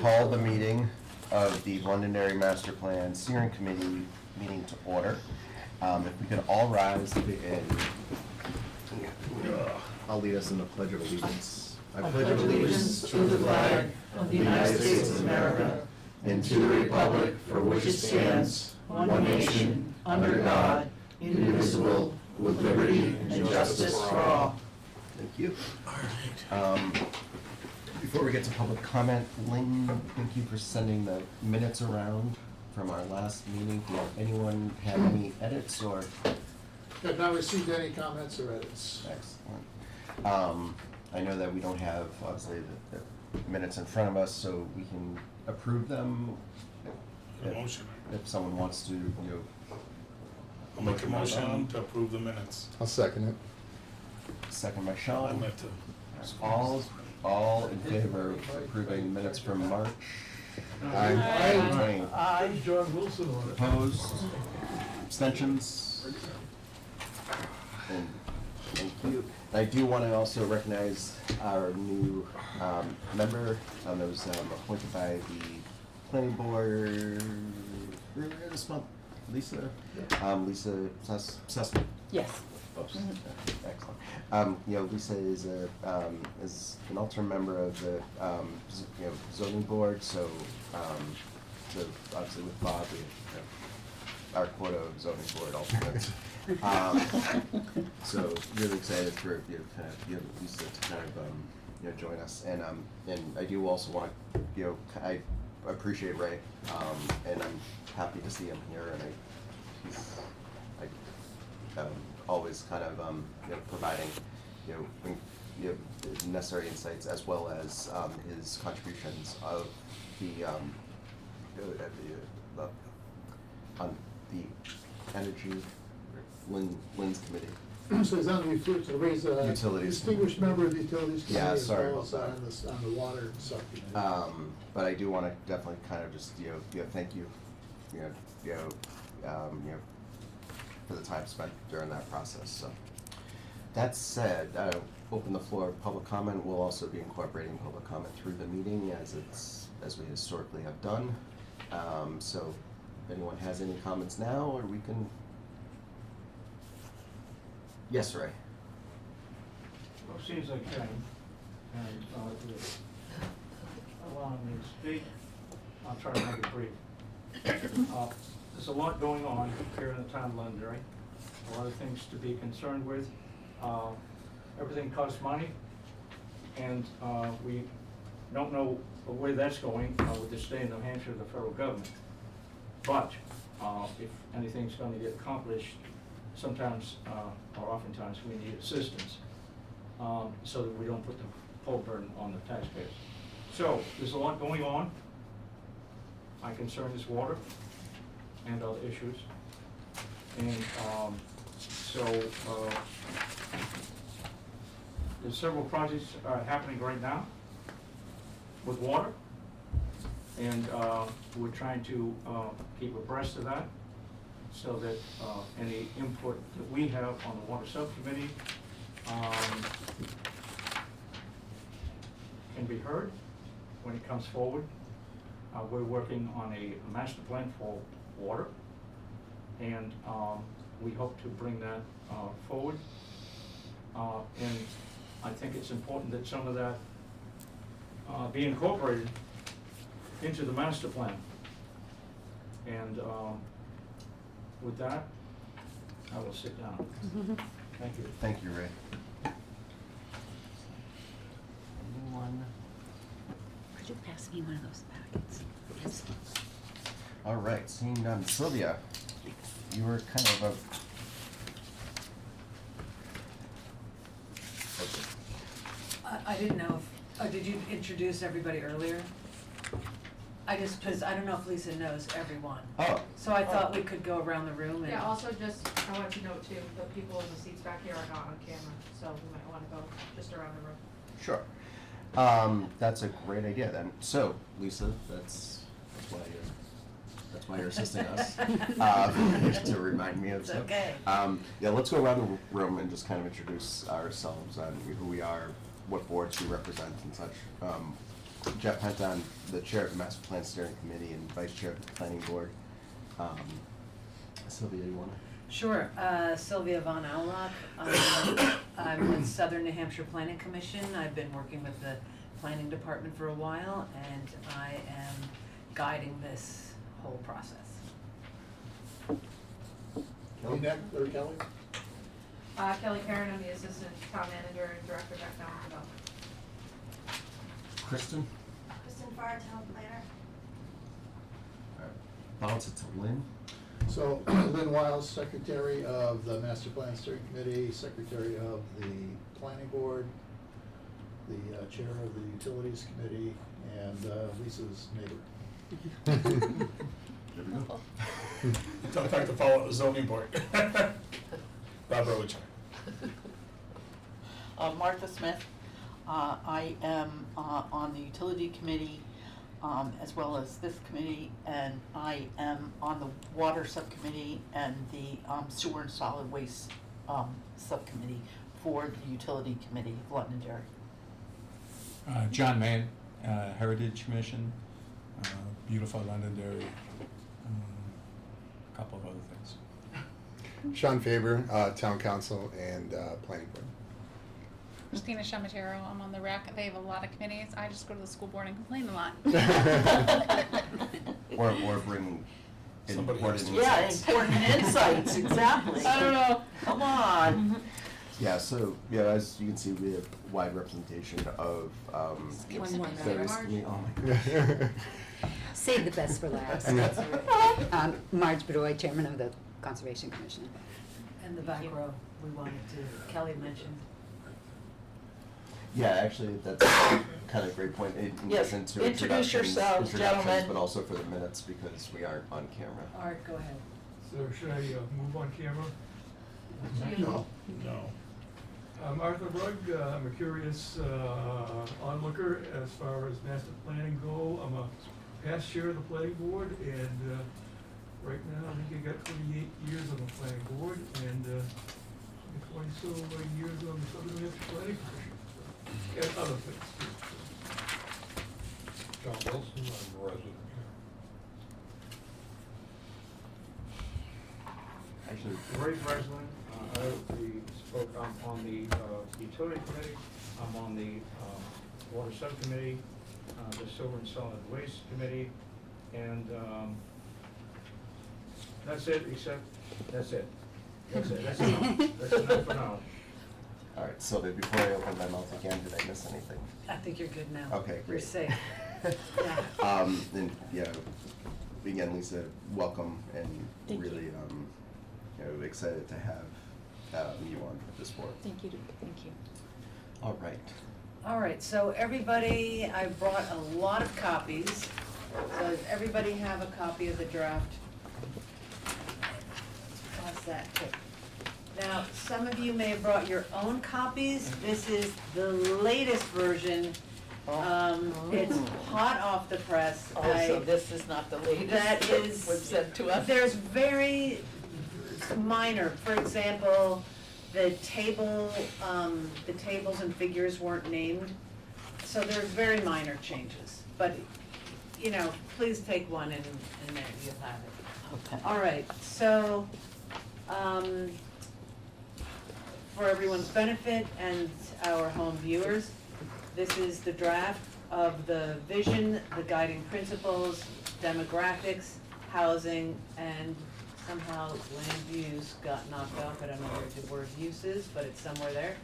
call the meeting of the Londonderry Master Plan Steering Committee meeting to order. If we could all rise and I'll lead us in the Pledge of Allegiance. I pledge allegiance to the flag of the United States of America and to the republic for which it stands, one nation, under God, indivisible, with liberty and justice for all. Thank you. Before we get to public comment, Lynn, thank you for sending the minutes around from our last meeting. Did anyone have any edits or? Have not received any comments or edits. Excellent. I know that we don't have, obviously, the minutes in front of us, so we can approve them. Motion. If someone wants to, I'll make a motion to approve the minutes. I'll second it. Second by I'll Sean. let the. All in favor of approving minutes from March? Aye. Aye. John Wilson on it. Opposed? Abstentions? And thank you. I do want to also recognize our new member that was appointed by the planning board earlier this month, Lisa. Lisa Sussman. Yes. Oops. Excellent. Lisa is an alternate member of the zoning board. So obviously with Bob, we our quota of zoning board alternates. So really excited for Lisa to kind of join us, and I do also want to I appreciate Ray, and I'm happy to see him here, and he's always kind of providing necessary insights as well as his contributions of the on the energy Lynn's committee. So he's on the raise a Utilities. distinguished member of the utilities committee Yeah, as sorry well as about on the water and subcommittee. But I do want to definitely kind of just thank you, for the time spent during that process. So that said, open the floor of public comment. We'll also be incorporating public comment through the meeting as we historically have done. So if anyone has any comments now, or we can. Yes, Ray. Well, as soon as I can, and allowing me to speak, I'll try to make it brief. There's a lot going on here in the town of Londonderry, a lot of things to be concerned with. Everything costs money, and we don't know where that's going with the state of New Hampshire and the federal government. But if anything's going to get accomplished, sometimes or oftentimes we need assistance so that we don't put the full burden on the taxpayers. So there's a lot going on. My concern is water and other issues. And there's several projects happening right now with water. And we're trying to keep abreast of that so that any input that we have on the water subcommittee can be heard when it comes forward. We're working on a master plan for water, and we hope to bring that forward. And I think it's important that some of that be incorporated into the master plan. And with that, I will sit down. Thank you. Thank you, Ray. Anyone? Could you pass me one of those packets? Yes. All right, seeing none. Sylvia, you were kind of I didn't know if, did you introduce everybody earlier? Because I don't know if Lisa knows everyone. Oh, So I thought we could go around the room and. Yeah, also just, I want to note too, the people in the seats back here are not on camera, so we might want to go just around the room. sure. That's a great idea then. So, Lisa, that's why you're assisting us. To remind me of It's stuff. okay. Yeah, let's go around the room and just kind of introduce ourselves and who we are, what boards we represent and such. Jeff Hunt, I'm the chair of the Master Plan Steering Committee and vice chair of the Planning Board. Sylvia, you wanna? Sure, Sylvia Von Aulock. I'm with Southern New Hampshire Planning Commission. I've been working with the planning department for a while, and I am guiding this whole process. Kelly next, or Kelly? Kelly Karen, I'm the assistant town manager and director of economic development. Kristen? Kristen Farr, town planner. Bounce it to Lynn. So Lynn Wiles, secretary of the Master Plan Steering Committee, secretary of the Planning Board, the chair of the Utilities Committee, and Lisa's neighbor. There we go. Don't have to follow the zoning board. Bob Rowichar. Martha Smith. I am on the utility committee as well as this committee, and I am on the water subcommittee and the sewer and solid waste subcommittee for the utility committee of Londonderry. John Mann, Heritage Commission, beautiful Londonderry, a couple of other things. Sean Faber, Town Council and Planning Board. Christina Shamatero, I'm on the rec. They have a lot of committees. I just go to the school board and complain a lot. Or bring Somebody important else. Yeah, insights. important insights, exactly. I don't know. Come on. Yeah, so, yeah, as you can see, we have wide representation of, One more various, Marge. oh my gosh. Save the best for last. Marge Bedoy, Chairman of the Conservation Commission. And the back row, we wanted to, Kelly mentioned. Yeah, actually, that's kind of a great point. It Yes, goes into introduce yourselves, introductions, gentlemen. but also for the minutes because we aren't on camera. All right, go ahead. So should I move on camera? No. No. Martha Rugg, I'm a curious onlooker as far as master planning go. I'm a past chair of the planning board, and right now I think I got 28 years on the planning board and 20-so years on the Southern New Hampshire Planning Commission, and other things too. John Wilson, I'm a resident Actually, Ray Breslin, I'm on the utility committee, I'm on the water subcommittee, the sewer and solid waste committee, and that's it, except, that's it. That's enough for now. all right, Sylvia, before I open my mouth again, did I miss anything? I think you're good now. Okay, You're great. safe. Yeah. And, yeah, again, Lisa, welcome and Thank you. really, excited to have you on this board. Thank you, thank you. All right. All right, so everybody, I brought a lot of copies. So does everybody have a copy of the draft? How's that? Good. Now, some of you may have brought your own copies. This is the latest version. It's hot off the press. Oh, so this is not the latest That is. was sent to us? There's very minor, for example, the tables and figures weren't named. So there's very minor changes, but, please take one and there you'll have it. Okay. All right, so, for everyone's benefit and our home viewers, this is the draft of the vision, the guiding principles, demographics, housing, and somehow land use got knocked off. I don't know where the word use is, but it's somewhere there.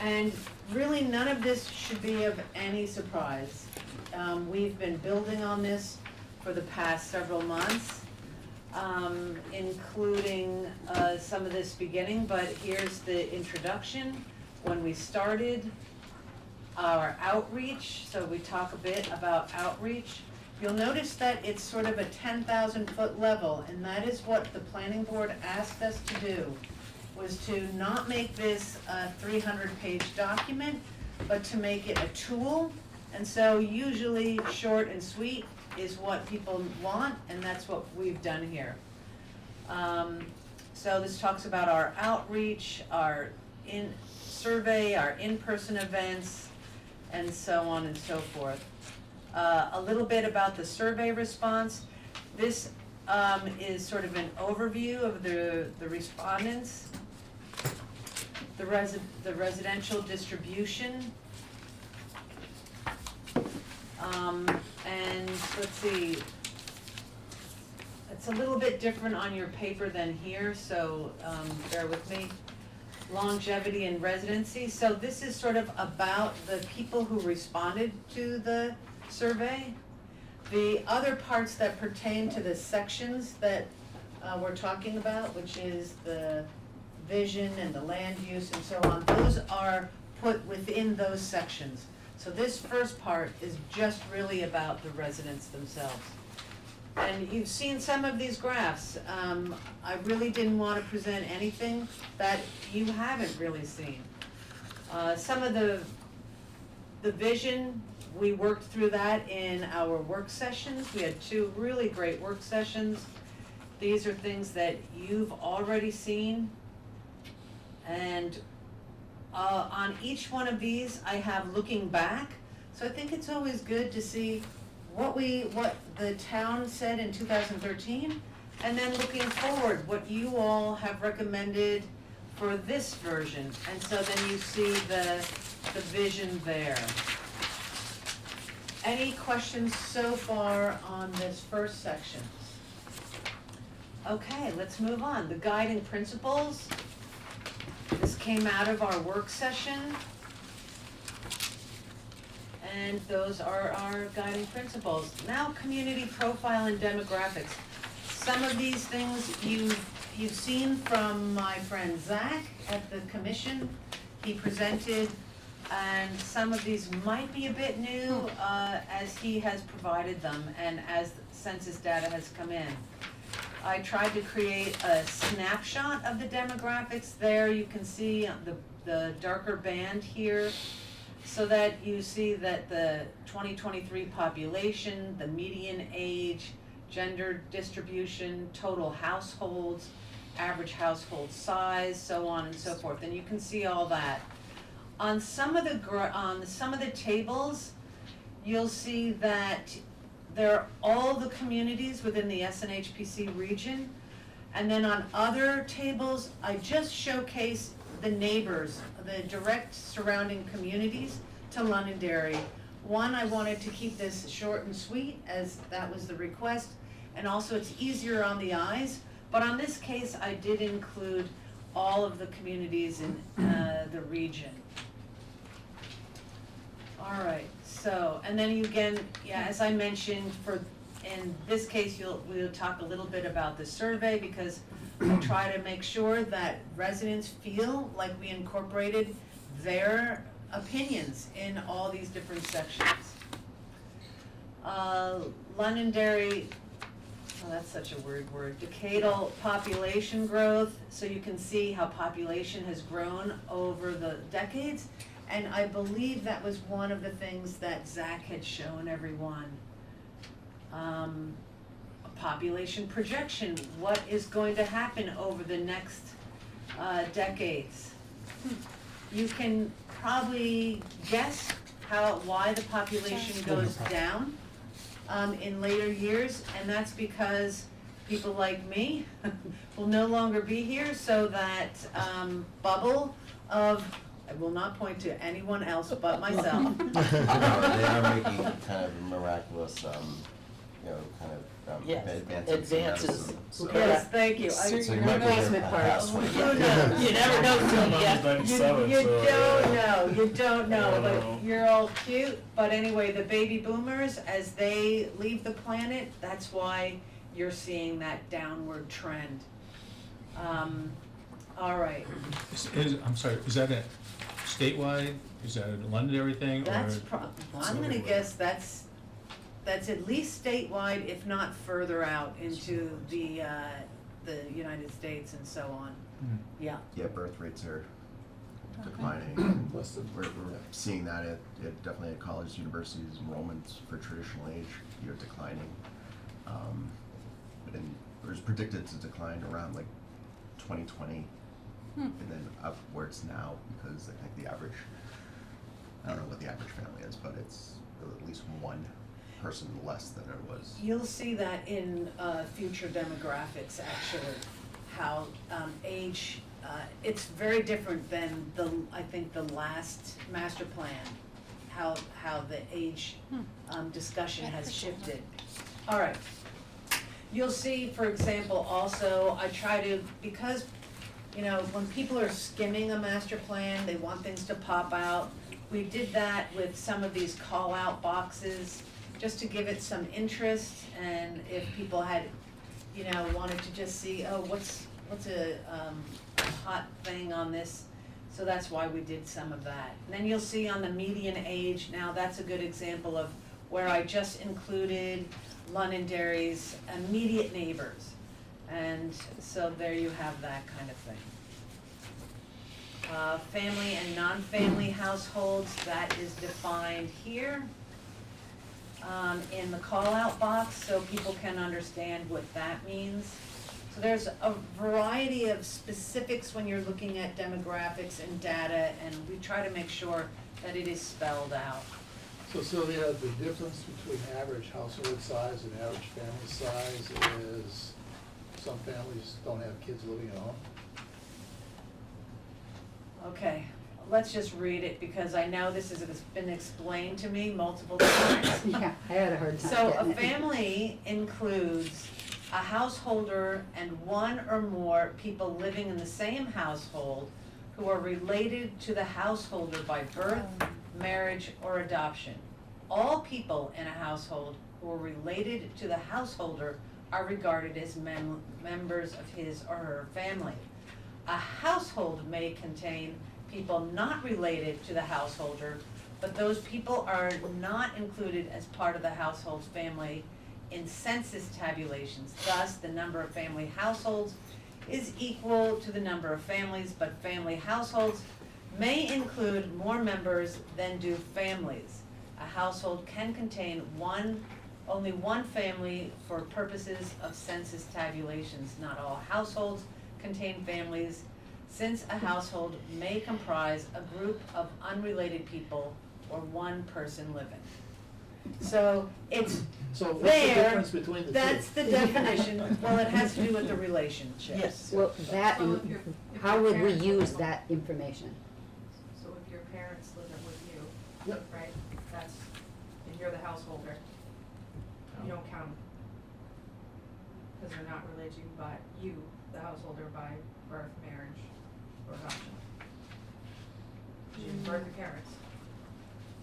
And really, none of this should be of any surprise. We've been building on this for the past several months, including some of this beginning, but here's the introduction. When we started our outreach, so we talk a bit about outreach. You'll notice that it's sort of a 10,000-foot level, and that is what the planning board asked us to do, was to not make this a 300-page document, but to make it a tool. And so usually short and sweet is what people want, and that's what we've done here. So this talks about our outreach, our survey, our in-person events, and so on and so forth. A little bit about the survey response. This is sort of an overview of the respondents. The residential distribution. And let's see, it's a little bit different on your paper than here, so bear with me. Longevity and residency. So this is sort of about the people who responded to the survey. The other parts that pertain to the sections that we're talking about, which is the vision and the land use and so on, those are put within those sections. So this first part is just really about the residents themselves. And you've seen some of these graphs. I really didn't want to present anything that you haven't really seen. Some of the vision, we worked through that in our work sessions. We had 2 really great work sessions. These are things that you've already seen. And on each one of these, I have looking back. So I think it's always good to see what the town said in 2013, and then looking forward, what you all have recommended for this version. And so then you see the vision there. Any questions so far on this first section? Okay, let's move on. The guiding principles. This came out of our work session. And those are our guiding principles. Now, community profile and demographics. Some of these things you've seen from my friend Zach at the commission. He presented, and some of these might be a bit new as he has provided them and as census data has come in. I tried to create a snapshot of the demographics. There you can see the darker band here, so that you see that the 2023 population, the median age, gender distribution, total households, average household size, so on and so forth. And you can see all that. On some of the tables, you'll see that there are all the communities within the SNHPC region. And then on other tables, I just showcase the neighbors, the direct surrounding communities to Londonderry. One, I wanted to keep this short and sweet, as that was the request, and also it's easier on the eyes. But on this case, I did include all of the communities in the region. All right, so, and then you again, yeah, as I mentioned, in this case, we'll talk a little bit about the survey, because I try to make sure that residents feel like we incorporated their opinions in all these different sections. Londonderry, oh, that's such a weird word, decadal population growth. So you can see how population has grown over the decades. And I believe that was one of the things that Zach had shown everyone. Population projection, what is going to happen over the next decades. You can probably guess why the population goes down in later years, and that's because people like me will no longer be here, so that bubble of, I will not point to anyone else but myself. They are making kind of miraculous, Yes, advances in advances. medicine, so- Yes, thank you. So you might be here past when Who knows? You never know till you get. You don't know, I don't but know. you're all cute. But anyway, the baby boomers, as they leave the planet, that's why you're seeing that downward trend. All right, I'm sorry, is that a statewide, is that a Londonderry thing, or? I'm gonna guess that's at least statewide, if not further out into the United States and so on. Yeah. Yeah, birth rates are declining. We're seeing that at definitely at colleges, universities, enrollments for traditional age, declining. And it was predicted to decline around like 2020, and then upwards now, because I think the average, I don't know what the average family is, but it's at least one person less than it was. You'll see that in future demographics, actually, how age, it's very different than I think the last master plan, how the age discussion has shifted. All right. You'll see, for example, also, I try to, because, you know, when people are skimming a master plan, they want things to pop out. We did that with some of these call-out boxes, just to give it some interest, and if people had, you know, wanted to just see, oh, what's a hot thing on this? So that's why we did some of that. And then you'll see on the median age, now that's a good example of where I just included Londonderry's immediate neighbors. And so there you have that kind of thing. Family and non-family households, that is defined here in the call-out box, so people can understand what that means. So there's a variety of specifics when you're looking at demographics and data, and we try to make sure that it is spelled out. So Sylvia, the difference between average household size and average family size is some families don't have kids living at home? Okay, let's just read it, because I know this has been explained to me multiple times. Yeah, I had a hard time So getting a it. family includes a householder and one or more people living in the same household who are related to the householder by birth, marriage, or adoption. All people in a household who are related to the householder are regarded as members of his or her family. A household may contain people not related to the householder, but those people are not included as part of the household's family in census tabulations. Thus, the number of family households is equal to the number of families, but family households may include more members than do families. A household can contain only one family for purposes of census tabulations. Not all households contain families, since a household may comprise a group of unrelated people or one person living. So it's So what's the there, difference between the two? that's the definition, well, it has to do with the relationships. Yes. Well, that, So and if how your would we parents use live that information? So if your parents live with you, Yep. right, that's, and you're the householder, you don't count them. Cause they're not related to you by you, the householder, by birth, marriage, or adoption. 'Cause you didn't birth your parents,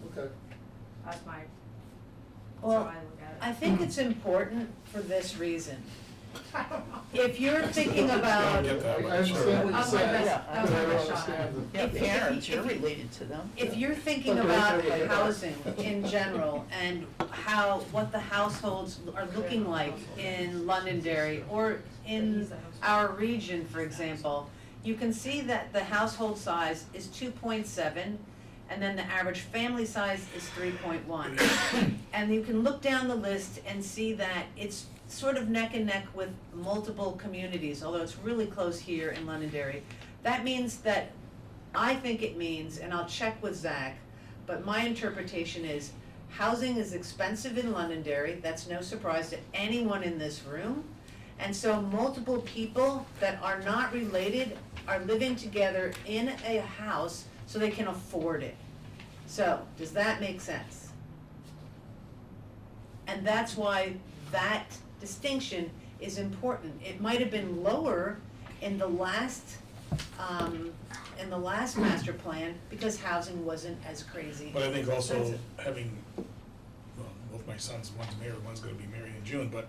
Okay. that's my, that's how Well, I look at it. I think it's important for this reason. I don't know. If you're thinking about, I get I that. understand what That you're was my saying. best- that was but my I don't best shot. understand the- Yeah, If- parents, if- you're related to them. if you're thinking Okay, about okay. housing in general and what the households are looking like in Londonderry or in our region, for example, you can see that the household size is 2.7, and then the average family size is 3.1. And you can look down the list and see that it's sort of neck and neck with multiple communities, although it's really close here in Londonderry. That means that, I think it means, and I'll check with Zach, but my interpretation is housing is expensive in Londonderry, that's no surprise to anyone in this room. And so multiple people that are not related are living together in a house so they can afford it. So, does that make sense? And that's why that distinction is important. It might have been lower in the last master plan because housing wasn't as crazy. But I think also expensive. having, well, both my sons, one's married, one's gonna be married in June, but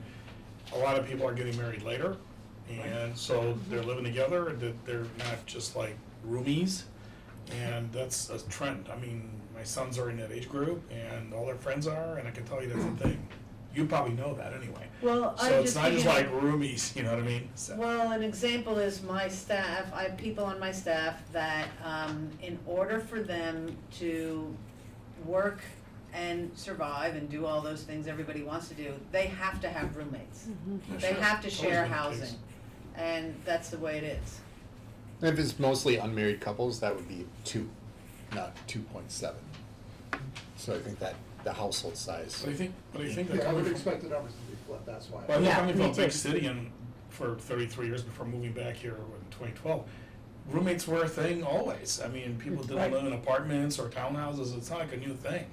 a lot of people are getting married later. And so they're living together, that they're not just like roomies. And that's a trend. I mean, my sons are in that age group and all their friends are, and I can tell you that's a thing. You probably know that anyway. Well, So I'm it's just not just thinking- like roomies, you know what I mean? So- Well, an example is my staff, I have people on my staff that, in order for them to work and survive and do all those things everybody wants to do, they have to have roommates. Yeah, They sure. have to It's always share been the case. housing, and that's the way it is. If it's mostly unmarried couples, that would be 2, not 2.7. So I think that the household size. But I think they're Yeah, I coming would from, expect the numbers to be flipped, that's why. but I think Yeah, coming me from a big too. city and for 33 years before moving back here in 2012, roommates were a thing always. I mean, people didn't Right. live in apartments or townhouses. It's not like a new thing.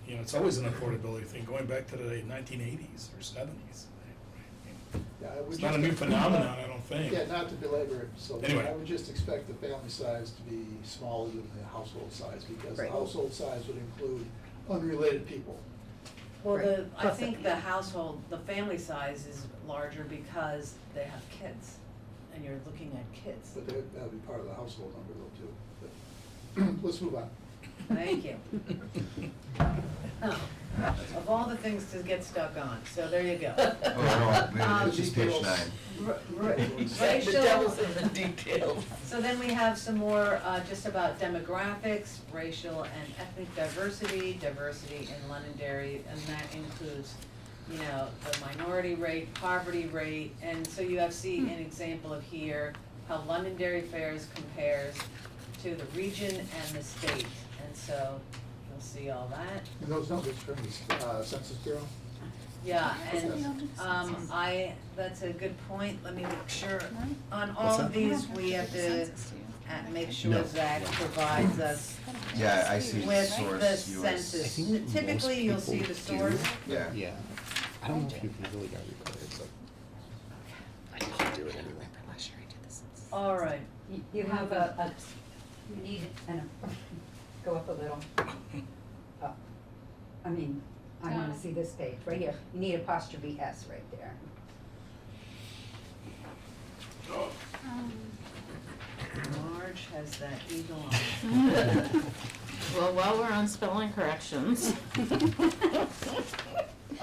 You know, it's always an affordability thing, going back to the 1980s or 70s. Yeah, I would It's not a just- new phenomenon, I don't think. Yeah, not to belabor it, so Anyway. I would just expect the family size to be smaller than the household size, because the Right. household size would include unrelated people. Well, Right. I think the household, the family size is larger because they have kids, and you're looking at kids. But that would be part of the household number though, too. But let's move on. Thank you. Of all the things to get stuck on, so there you go. Oh, no, maybe it's just page Details. 9. The devil's in the details. So then we have some more, just about demographics, racial and ethnic diversity, diversity in Londonderry, and that includes, you know, the minority rate, poverty rate, and so you have an example of here, how Londonderry fares compares to the region and the state, and so you'll see all that. And those numbers from the Census Bureau? Yeah, and, that's a good point, let me make sure, on all What's of that? these, we have to make sure No. Zach provides us Yeah, I see with source the US. census. I think most Typically, you'll see people the source. Yeah. Yeah. I don't know if you really got recorded, but I can do it anyway. All right, You have you need go up a little. Up. I mean, I wanna Down. see this page, right here. You need apostrophe S right there. Marge has that eagle eye. Well, while we're on spelling corrections,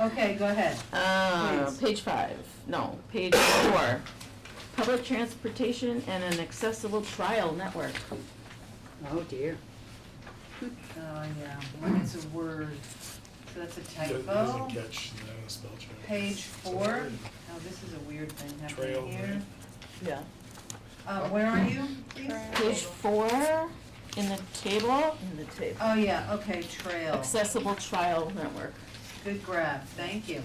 Okay, go ahead. Please. page 5, no, page 4. Public transportation and an accessible trial network. Oh dear. Oh, yeah, when it's a word, so that's a It doesn't typo. catch the spell check. Page 4, oh, this is a weird thing Trail, happening here. Yeah. Where are you, please? Page 4 in the table, In the table. Oh, yeah, okay, trail. accessible trial network. Good grab, thank you.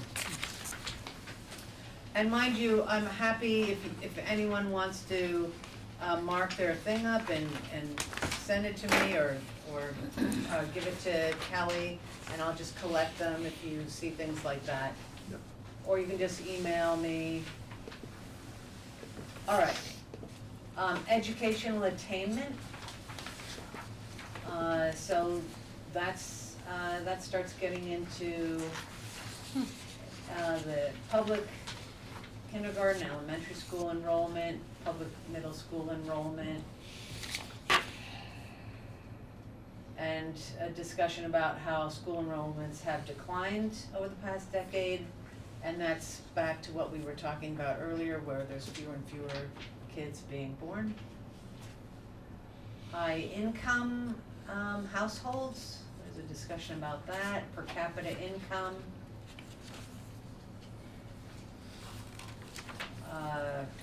And mind you, I'm happy if anyone wants to mark their thing up and send it to me or give it to Kelly, and I'll just collect them if you see things like that. Yep. Or you can just email me. All right. Educational attainment. So that starts getting into the public kindergarten, elementary school enrollment, public middle school enrollment, and a discussion about how school enrollments have declined over the past decade, and that's back to what we were talking about earlier, where there's fewer and fewer kids being born. High income households, there's a discussion about that, per capita income.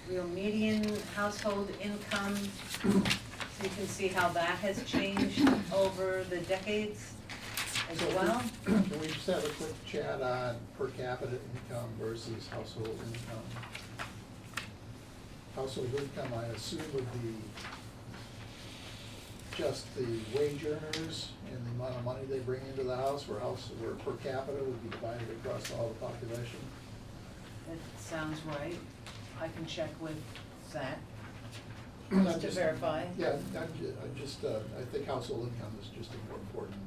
Real median household income, so you can see how that has changed over the decades as well. Can we just have a quick chat on per capita income versus household income? Household income, I assume, would be just the wage earners and the amount of money they bring into the house, where per capita would be divided across all the population. That sounds right. I can check with Zach, Not just to verify. Yeah, I think household income is just a more important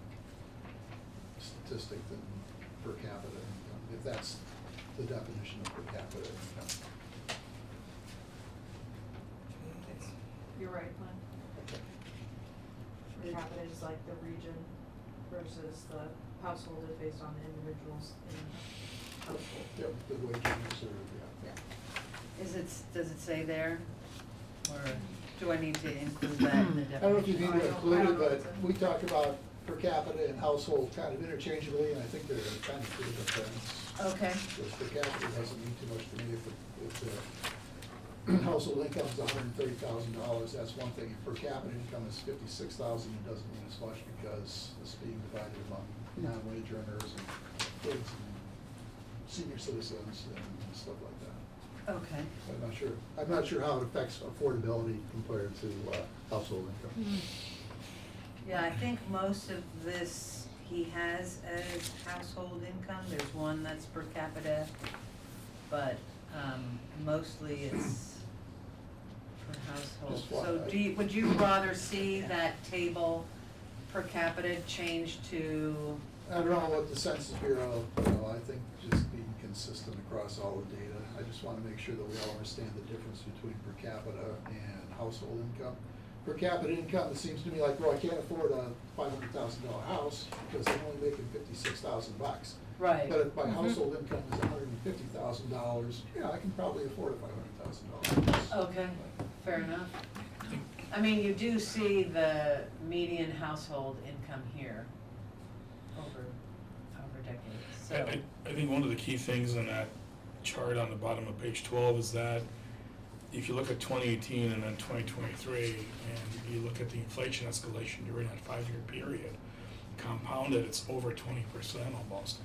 statistic than per capita income, if that's the definition of per capita income. You're right, Glenn. Okay. Per capita is like the region versus the household is based on the individuals in the household. Yep, the wage earners are, yeah. Does it say there? Or do I need to include that in the definition? I don't know if you need to include it, but it's a- we talk about per capita and household kind of interchangeably, and I think they're kind of two different things. Okay, Because per capita doesn't mean too much to me if the household income is $130,000, that's one thing. And per capita income is $56,000, it doesn't mean as much because it's being divided among non-wage earners and kids and senior citizens and stuff like that. Okay. I'm not sure how it affects affordability compared to household income. Yeah, I think most of this he has as household income. There's one that's per capita, but mostly it's per household. Just why So I- would you rather see that table per capita change to, I don't know what the Census Bureau, I think just being consistent across all the data. I just want to make sure that we all understand the difference between per capita and household income. Per capita income, it seems to me like, well, I can't afford a $500,000 house because I'm only making $56,000. right? But if my household income is $150,000, yeah, I can probably afford a $500,000 house. Okay, fair enough. I mean, you do see the median household income here over decades, so. I think one of the key things in that chart on the bottom of page 12 is that if you look at 2018 and then 2023, and you look at the inflation escalation during that 5-year period, compounded, it's over 20% almost.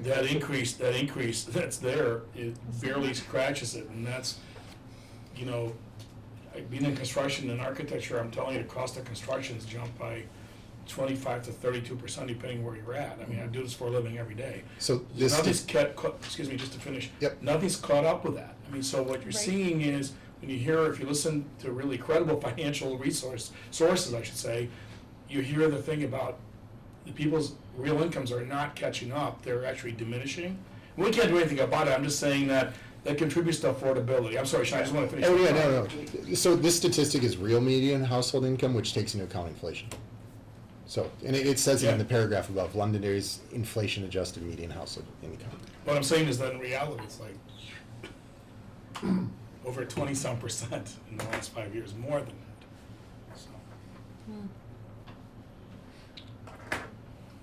That increase that's there, it barely scratches it, and that's, being in construction and architecture, I'm telling you, the cost of construction's jumped by 25 to 32% depending where you're at. I mean, I do this for a living every day. So this, Nothing's excuse me, just to finish. Yep. Nothing's caught up with that. I mean, so what you're Right. seeing is, when you hear, if you listen to really credible financial sources, I should say, you hear the thing about the people's real incomes are not catching up, they're actually diminishing. We can't do anything about it, I'm just saying that contributes to affordability. I'm sorry, Sean, I just wanna finish. oh yeah, no. So this statistic is real median household income, which takes into account inflation. So, and it says it in Yeah. the paragraph above, Londonderry's inflation-adjusted median household income. What I'm saying is that in reality, it's like over 20-some% in the last 5 years, more than that, so.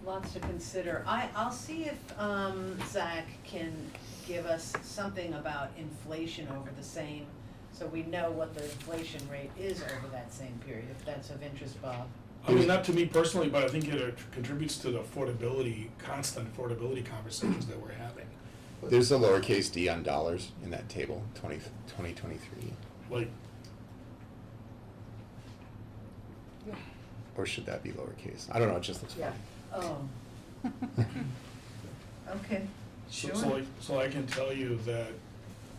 Lots to consider. I'll see if Zach can give us something about inflation over the same, so we know what the inflation rate is over that same period, if that's of interest, Bob. I mean, not to me personally, but I think it contributes to the constant affordability conversations that we're having. There's a lowercase d on dollars in that table, 2023. Like, Or should that be lowercase? I don't know, it just looks Yeah. fun. Oh. Okay, sure. so I can tell you that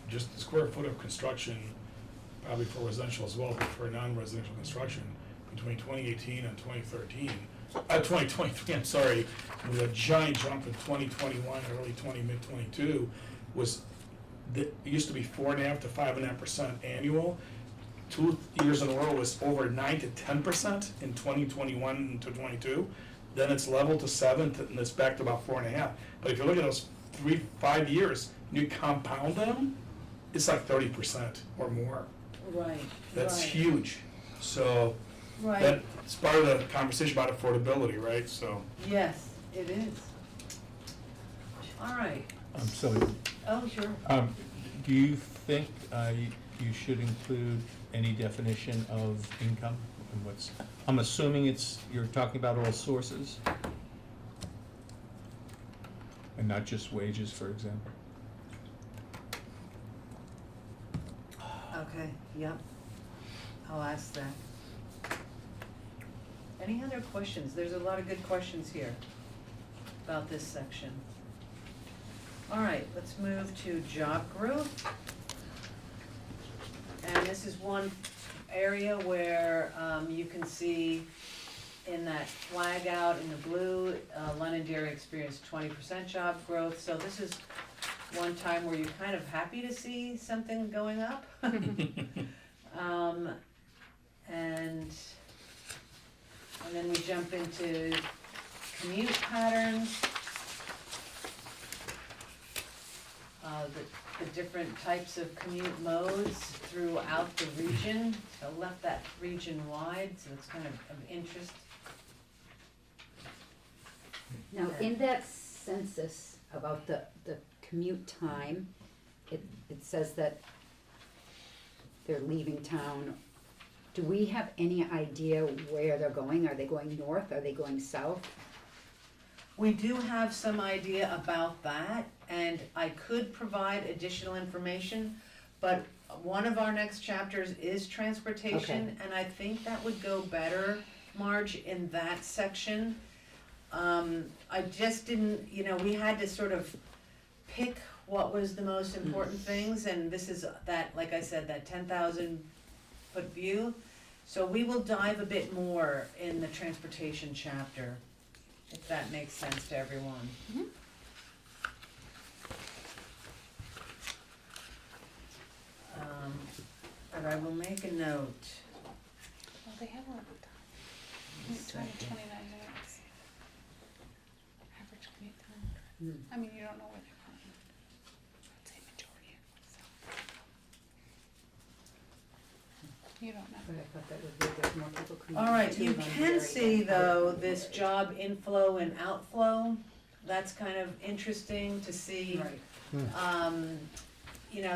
just the square foot of construction, probably for residential as well, but for non-residential construction, between 2018 and 2023, I'm sorry, with a giant jump in 2021, early mid-22, it used to be 4.5% to 5.5% annual. 2 years in a row was over 9 to 10% in 2021 to 22. Then it's leveled to 7, and it's back to about 4.5. But if you look at those 5 years, and you compound them, it's like 30% or more. Right, That's right. huge. So Right, that's part of the conversation about affordability, right? So yes, it is. All right, So, oh, sure. do you think you should include any definition of income? And I'm assuming you're talking about all sources? And not just wages, for example? Okay, yep. I'll ask that. Any other questions? There's a lot of good questions here about this section. All right, let's move to job growth. And this is one area where you can see in that flag out in the blue, Londonderry experienced 20% job growth. So this is one time where you're kind of happy to see something going up. And then we jump into commute patterns. The different types of commute modes throughout the region. I left that region wide, so it's kind of interest. Now, in that census about the commute time, it says that they're leaving town. Do we have any idea where they're going? Are they going north? Are they going south? We do have some idea about that, and I could provide additional information, but one of our next chapters is transportation, Okay. and I think that would go better, Marge, in that section. I just didn't, we had to sort of pick what was the most important things, and this is that, like I said, that 10,000-foot view. So we will dive a bit more in the transportation chapter, if that makes sense to everyone. Mhm. But I will make a note. Well, they have a lot of time. Commute time of 29 minutes. Average commute time. Hmm. I mean, you don't know where they're going. I'd say majority of south. You don't know. But I thought that would be, there's more people coming. All right, to you Londonderry can see than though, out. this job inflow and outflow. That's kind of interesting to see. Right.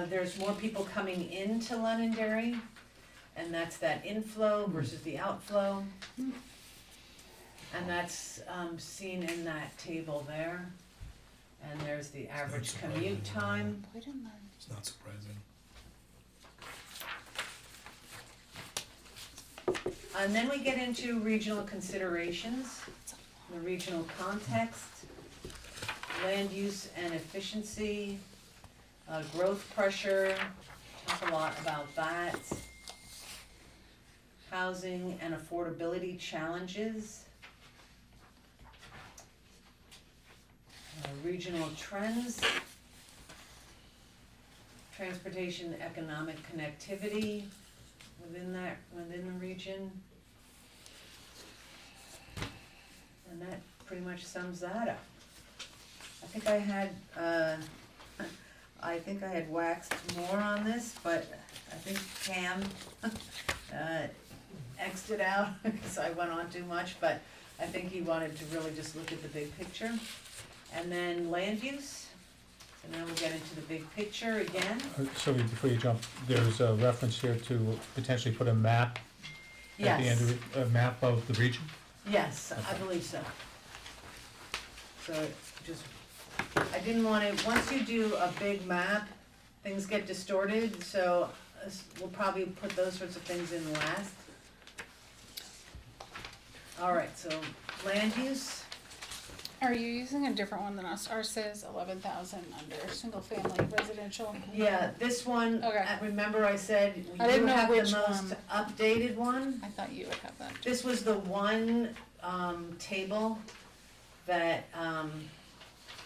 There's more people coming into Londonderry, and that's that inflow versus the outflow. And that's seen in that table there. And there's the average commute time. Boy, didn't learn. It's not surprising. And then we get into regional considerations, the regional context, land use and efficiency, growth pressure, talk a lot about that. Housing and affordability challenges. Regional trends. Transportation, economic connectivity within the region. And that pretty much sums that up. I think I had waxed more on this, but I think Cam X'd it out because I went on too much, but I think he wanted to really just look at the big picture. And then land use, so now we'll get into the big picture again. So before you jump, there's a reference here to potentially put a map at the end Yes, of it, a map of the region? yes, I believe so. So just, I didn't want to, once you do a big map, things get distorted, so we'll probably put those sorts of things in last. All right, so land use, Are you using a different one than us? Ours says 11,000 under single family residential. yeah, this one, Okay. remember I said we I do didn't know have the which most one. updated one? I thought you would have that. This was the one, table that,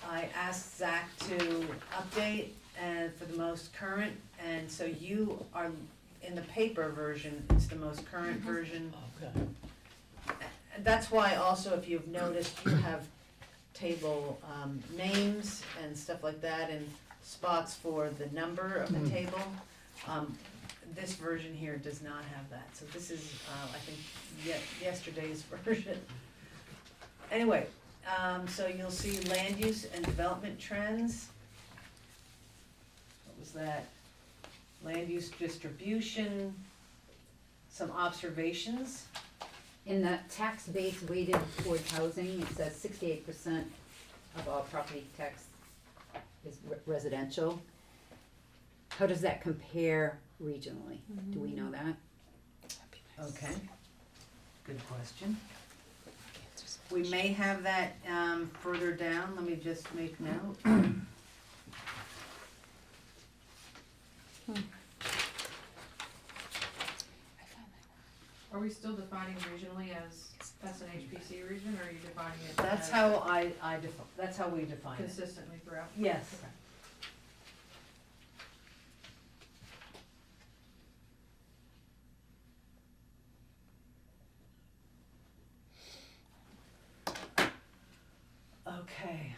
I asked Zach to update and for the most current, and so you are, in the paper version, it's the most current version. Okay. That's why also, if you've noticed, you have table, names and stuff like that, and spots for the number of the table. This version here does not have that, so this is, I think, yesterday's version. Anyway, so you'll see land use and development trends. What was that? Land use distribution, some observations. In the tax base weighted towards housing, it says 68% of all property tax is residential. How does that compare regionally? Do we know that? Okay, good question. We may have that further down, let me just make note. Are we still defining regionally as that's an HPC region, or are you defining it That's as how that's how we define it. consistently throughout? Yes. Okay. Okay.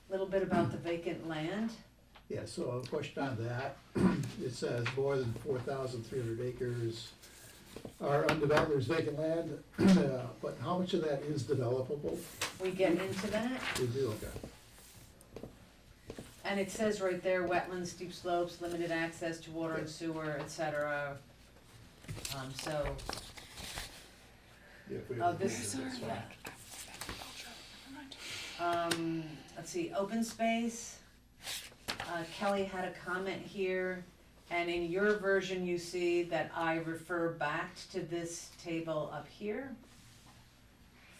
Little bit about the vacant land. Yeah, so a question on that, it says more than 4,300 acres are undeveloped, there's vacant land, but how much of that is developable? We get into that. We do, okay. And it says right there, wetlands, steep slopes, limited access to water and sewer, et cetera. So, Yeah, if we Oh, have this a is- that's fine. let's see, open space. Kelly had a comment here, and in your version, you see that I refer back to this table up here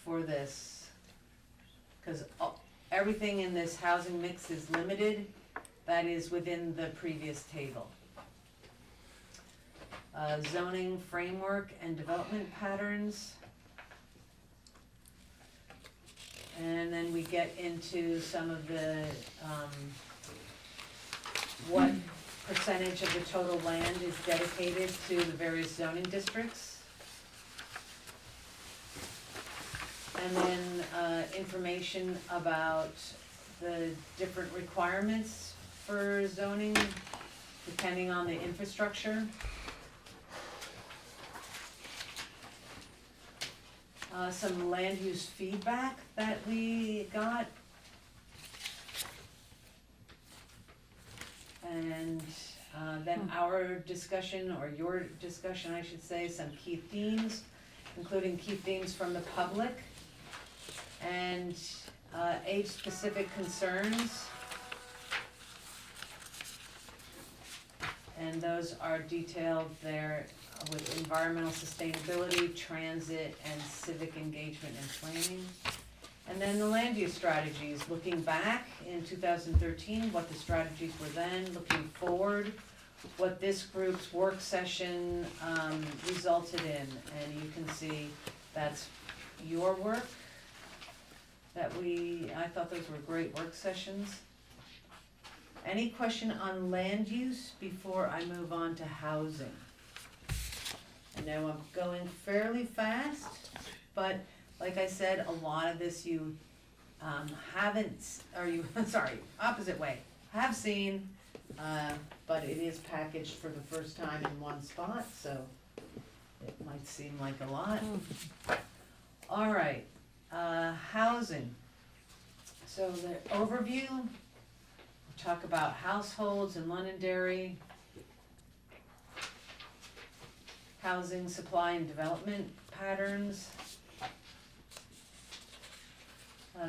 for this. Cause everything in this housing mix is limited, that is within the previous table. Zoning framework and development patterns. And then we get into some of the, what percentage of the total land is dedicated to the various zoning districts. And then, information about the different requirements for zoning, depending on the infrastructure. Some land use feedback that we got. And then our discussion, or your discussion, I should say, some key themes, including key themes from the public, and age-specific concerns. And those are detailed there with environmental sustainability, transit, and civic engagement and planning. And then the land use strategies, looking back in 2013, what the strategies were then, looking forward, what this group's work session resulted in. And you can see that's your work that I thought those were great work sessions. Any question on land use before I move on to housing? I know I'm going fairly fast, but like I said, a lot of this you opposite way, have seen, but it is packaged for the first time in one spot, so it might seem like a lot. All right, housing. So the overview, we'll talk about households in Londonderry, housing supply and development patterns,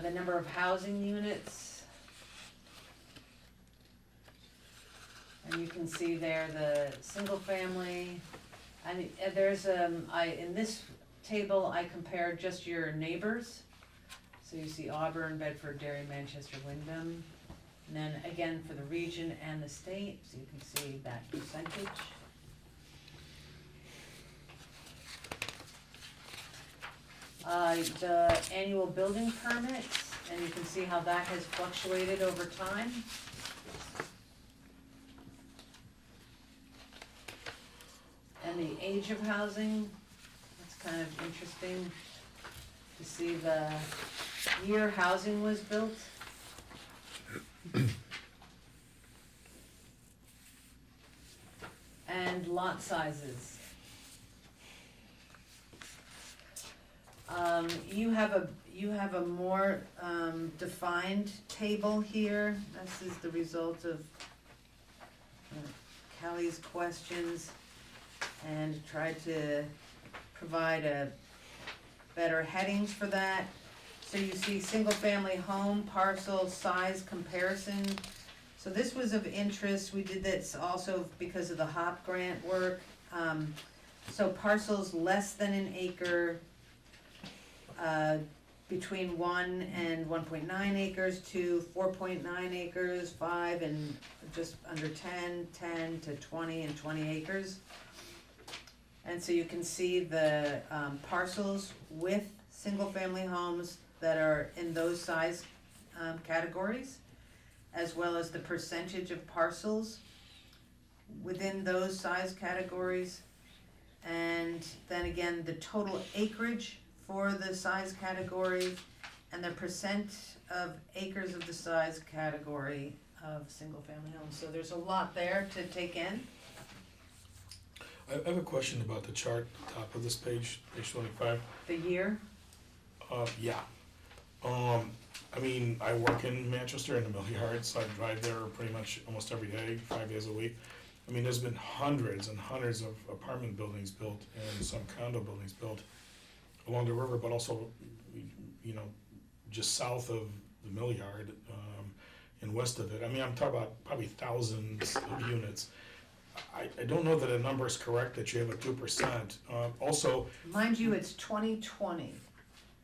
the number of housing units, and you can see there the single family, and there's in this table I compared just your neighbors, so you see Auburn, Bedford, Derry, Manchester, Wyndham, and then again for the region and the state, so you can see that percentage. The annual building permits, and you can see how that has fluctuated over time. And the age of housing, that's kind of interesting to see the year housing was built. And lot sizes. You have a more defined table here. This is the result of Kelly's questions, and tried to provide better headings for that. So you see single family home parcel size comparison. So this was of interest. We did this also because of the HOP grant work. So parcels less than an acre, between 1 and 1.9 acres to 4.9 acres, 5 and just under 10, 10 to 20 and 20 acres. And so you can see the parcels with single-family homes that are in those size categories, as well as the percentage of parcels within those size categories. And then again, the total acreage for the size category and the percent of acres of the size category of single-family homes. So there's a lot there to take in. I have a question about the chart, top of this page 25. The year, Yeah. I mean, I work in Manchester in the mill yard, so I drive there pretty much almost every day, 5 days a week. I mean, there's been hundreds and hundreds of apartment buildings built and some condo buildings built along the river, but also, you know, just south of the mill yard, and west of it. I mean, I'm talking about probably thousands of units. I don't know that a number is correct, that you have a 2%. Also, Mind you, it's 2020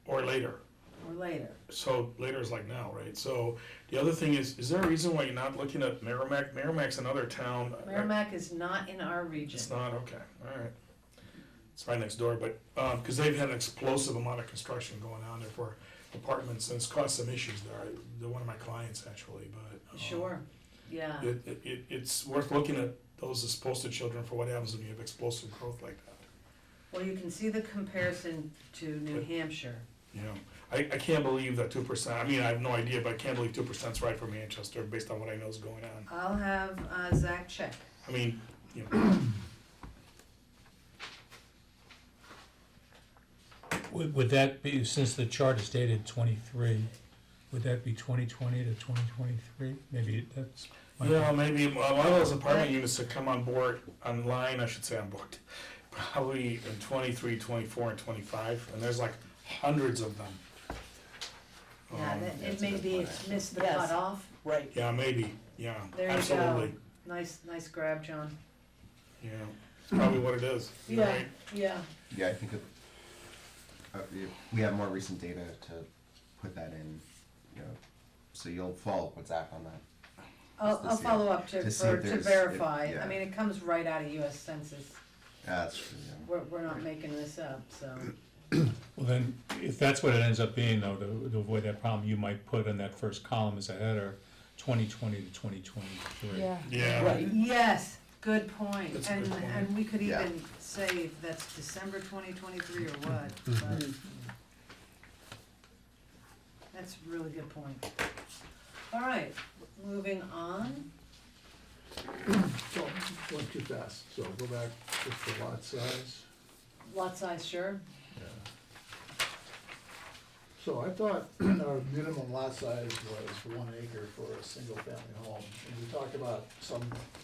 or later. or later. So later is like now, right? So the other thing is there a reason why you're not looking at Merrimack? Merrimack's another town. Merrimack is not in our region. It's not, okay, all right. It's right next door, but, because they've had an explosive amount of construction going on there for apartments, and it's caused some issues there. They're one of my clients, actually, but. Sure, yeah. It's worth looking at those as poster children for what happens when you have explosive growth like that. Well, you can see the comparison to New Hampshire. You know, I can't believe that 2%, I mean, I have no idea, but I can't believe 2% is right for Manchester based on what I know is going on. I'll have Zach check. I mean, you know. Would that be, since the chart is dated 23, would that be 2020 to 2023? Maybe that's. Yeah, maybe a lot of those apartment units that come on board, online, I should say on board, probably in 23, 24, and 25, and there's like hundreds of them. Yeah, it may be it's missed the Yes. cutoff. Right. Yeah, maybe, yeah, There you absolutely. go. Nice grab, John. Yeah, it's probably what it is. You're Yeah, right. yeah. Yeah, I think we have more recent data to put that in, you know, so you'll follow up with Zach on that. I'll to see- follow up to see to if there's- verify. yeah. I mean, it comes right out of US Census. That's true, yeah. We're not making this up, so. Well, then, if that's what it ends up being, though, to avoid that problem, you might put in that first column as a header, 2020 to 2023. Yeah. Right. Yes, good point. That's a good point. And we could Yeah. even say if that's December 2023 or what, but. That's a really good point. All right, moving on. So, went too fast, so go back just to lot size. Lot size, sure. So I thought our minimum lot size was 1 acre for a single family home. And we talked about some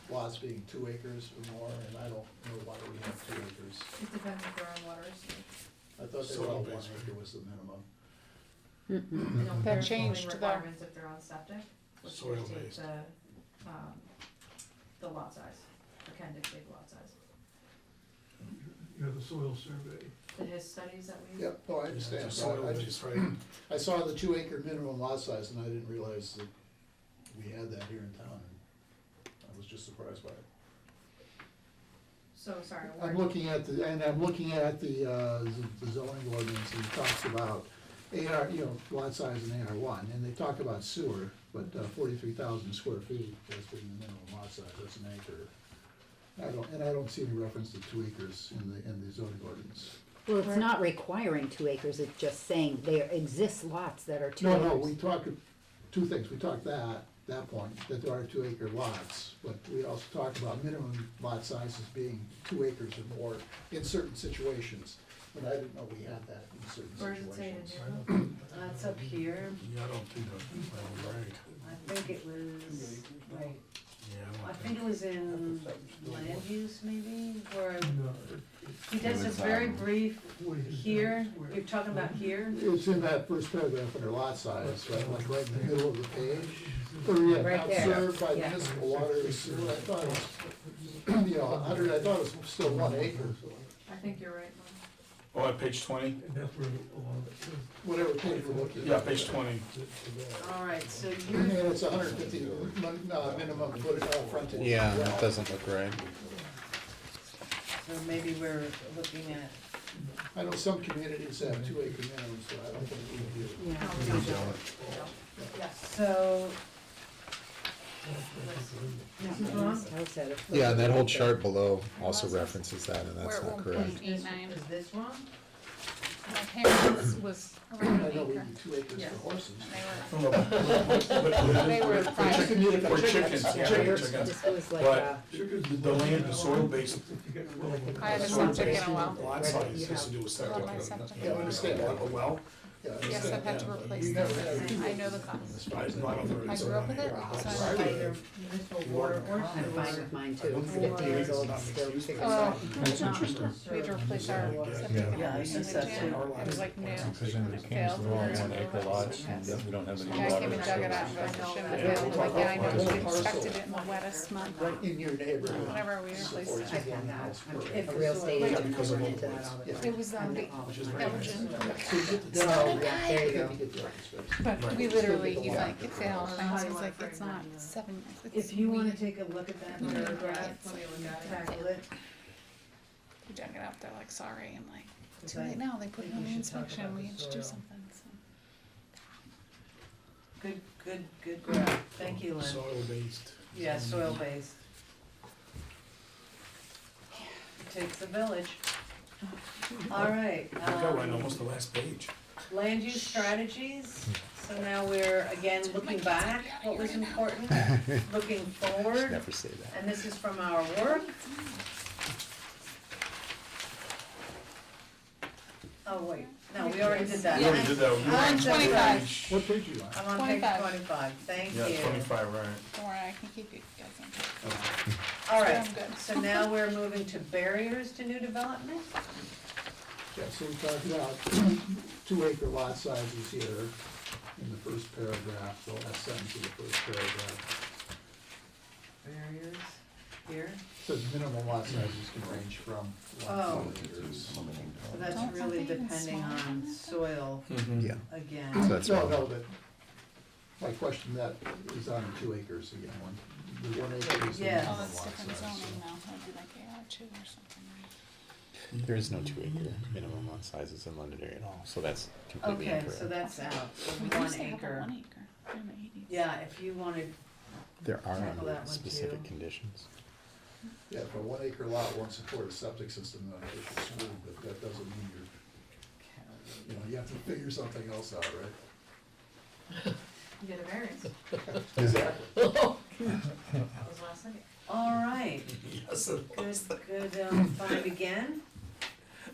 lots being 2 acres or more, and I don't know why we have 2 acres. It depends if they're on water or sewer. I thought they were all 1 Soil-based, right? acre was the minimum. They don't That have changed, zoning though. requirements if they're on septic, which dictate Soil-based. the lot size, or can dictate the lot size. You have the soil survey. The HIS studies that we. Yep, oh, I understand. Just So soil I based, just, right? I saw the 2 acre minimum lot size and I didn't realize that we had that here in town. I was just surprised by it. So, sorry, I'm looking at the zoning ordinance, and it talks about AR, you know, lot size in AR1, and they talk about sewer, but 43,000 square feet as being the minimum lot size, that's an acre. I don't see any reference to 2 acres in the zoning ordinance. Well, it's not requiring 2 acres, it's just saying there exist lots that are 2 acres. No, we talked, 2 things, we talked that point, that there are 2 acre lots, but we also talked about minimum lot sizes being 2 acres or more in certain situations. But I didn't know we had that in certain Where does it say situations. in here? That's up here. Yeah, I don't think that's right. I think it was, right, Yeah. I think it was in land use maybe, where No, he does It this was, very brief what is here, that? you're talking about here? It's in that first paragraph under lot size, right, like right in the middle of the page. Or, yeah, Right not there. served by Yeah. municipal water or sewer, I thought it was, you know, 100, I thought it was still 1 acre. I think you're right, Lynn. Oh, at page 20? And that's where a lot of it. Whatever page we're looking at. Yeah, page 20. All right, so And you're, it's 150 minimum frontage. Yeah, that doesn't look right. so maybe we're looking at, I know some communities have 2 acre minimums, so I don't think we do. Yeah. No, we don't. Yes. so. This is wrong? House had a- Yeah, and that whole chart below also references that, and that's We're not at correct. 1.89. Is this wrong? My parents was I around know an we acre. need 2 acres Yes. for horses. They were For private. chickens, for chickens, Yeah, chickens. this was like, But the land, the soil-based, If you get 12 I had a soil-based septic in a well. lot size has to do with septic. Well, my septic. Yeah, I understand that, but well, Yeah, Yes, I've had to yeah, replace you them. never had to- I know the cost. I grew up with it, I so grew up with it, yeah. so I I did. Either municipal water or I'm fine with mine too. don't Fifty think years it's old, not still mixed use. figures Oh, out. That's interesting. we had to replace our septic Yeah. in Yeah, I in used that Jan. too. It was like new. Because in the Kings, Failed. they're all 1 acre lots, and we don't have any The guy water. came and dug it out, so- but the shim had failed. I'm like, yeah, I know, we inspected it in the wettest month. Right in your neighborhood. Whenever we replaced Supports it. I've had that. If A the real soil- estate Yeah, agent because of run into that locals. all the Yeah. time. It was the Which is very Belgian. So you get the- Oh, yeah, there you You go. get the open space. But we literally, he's like, it failed, and I was like, it's not seven, it's If you wanna we take a look at that paragraph, tackle it. dug it up, they're like, sorry, I'm like, Is too late that- now, they put it think on we the should talk inspection, about we the had to do soil. something, so. Good grab, thank you, Lynn. Soil based. Yeah, soil based. It takes a village. All right, I got right almost the last page. land use strategies. So now we're again looking back, what was important, looking forward, Never say that. and this is from our work. Oh, wait, no, we already did that. We already did that. We're on 25. What page are you on? I'm on page 25. 25, thank you. Yeah, 25, right. Don't worry, I can keep you guys in. All right, I'm good. so now we're moving to barriers to new development. Yeah, so we talked about 2 acre lot sizes here in the first paragraph, the last sentence of the first paragraph. Barriers here, Says minimum lot sizes can range from 1 Oh. to 4 acres. so that's Don't really something even depending smaller on than soil Yeah, again. so that's No, wrong. no, but my question that is on 2 acres again, the 1 acre is the Yeah. minimum Oh, that's lot different size. zoning now, that'd be like AR2 or something, right? There is no 2 acre minimum lot sizes in Londonderry at all, so that's completely Okay, incorrect. so that's out, so We 1 used to have a acre. 1 acre in the 80s. Yeah, if you wanted, There are tackle under that one specific too. conditions. Yeah, for a 1 acre lot, won't support a septic system, then it's screwed, but that doesn't mean you have to figure something else out, right? You get a variance. Exactly. That was last night. all right, Yes, it was. good, find again.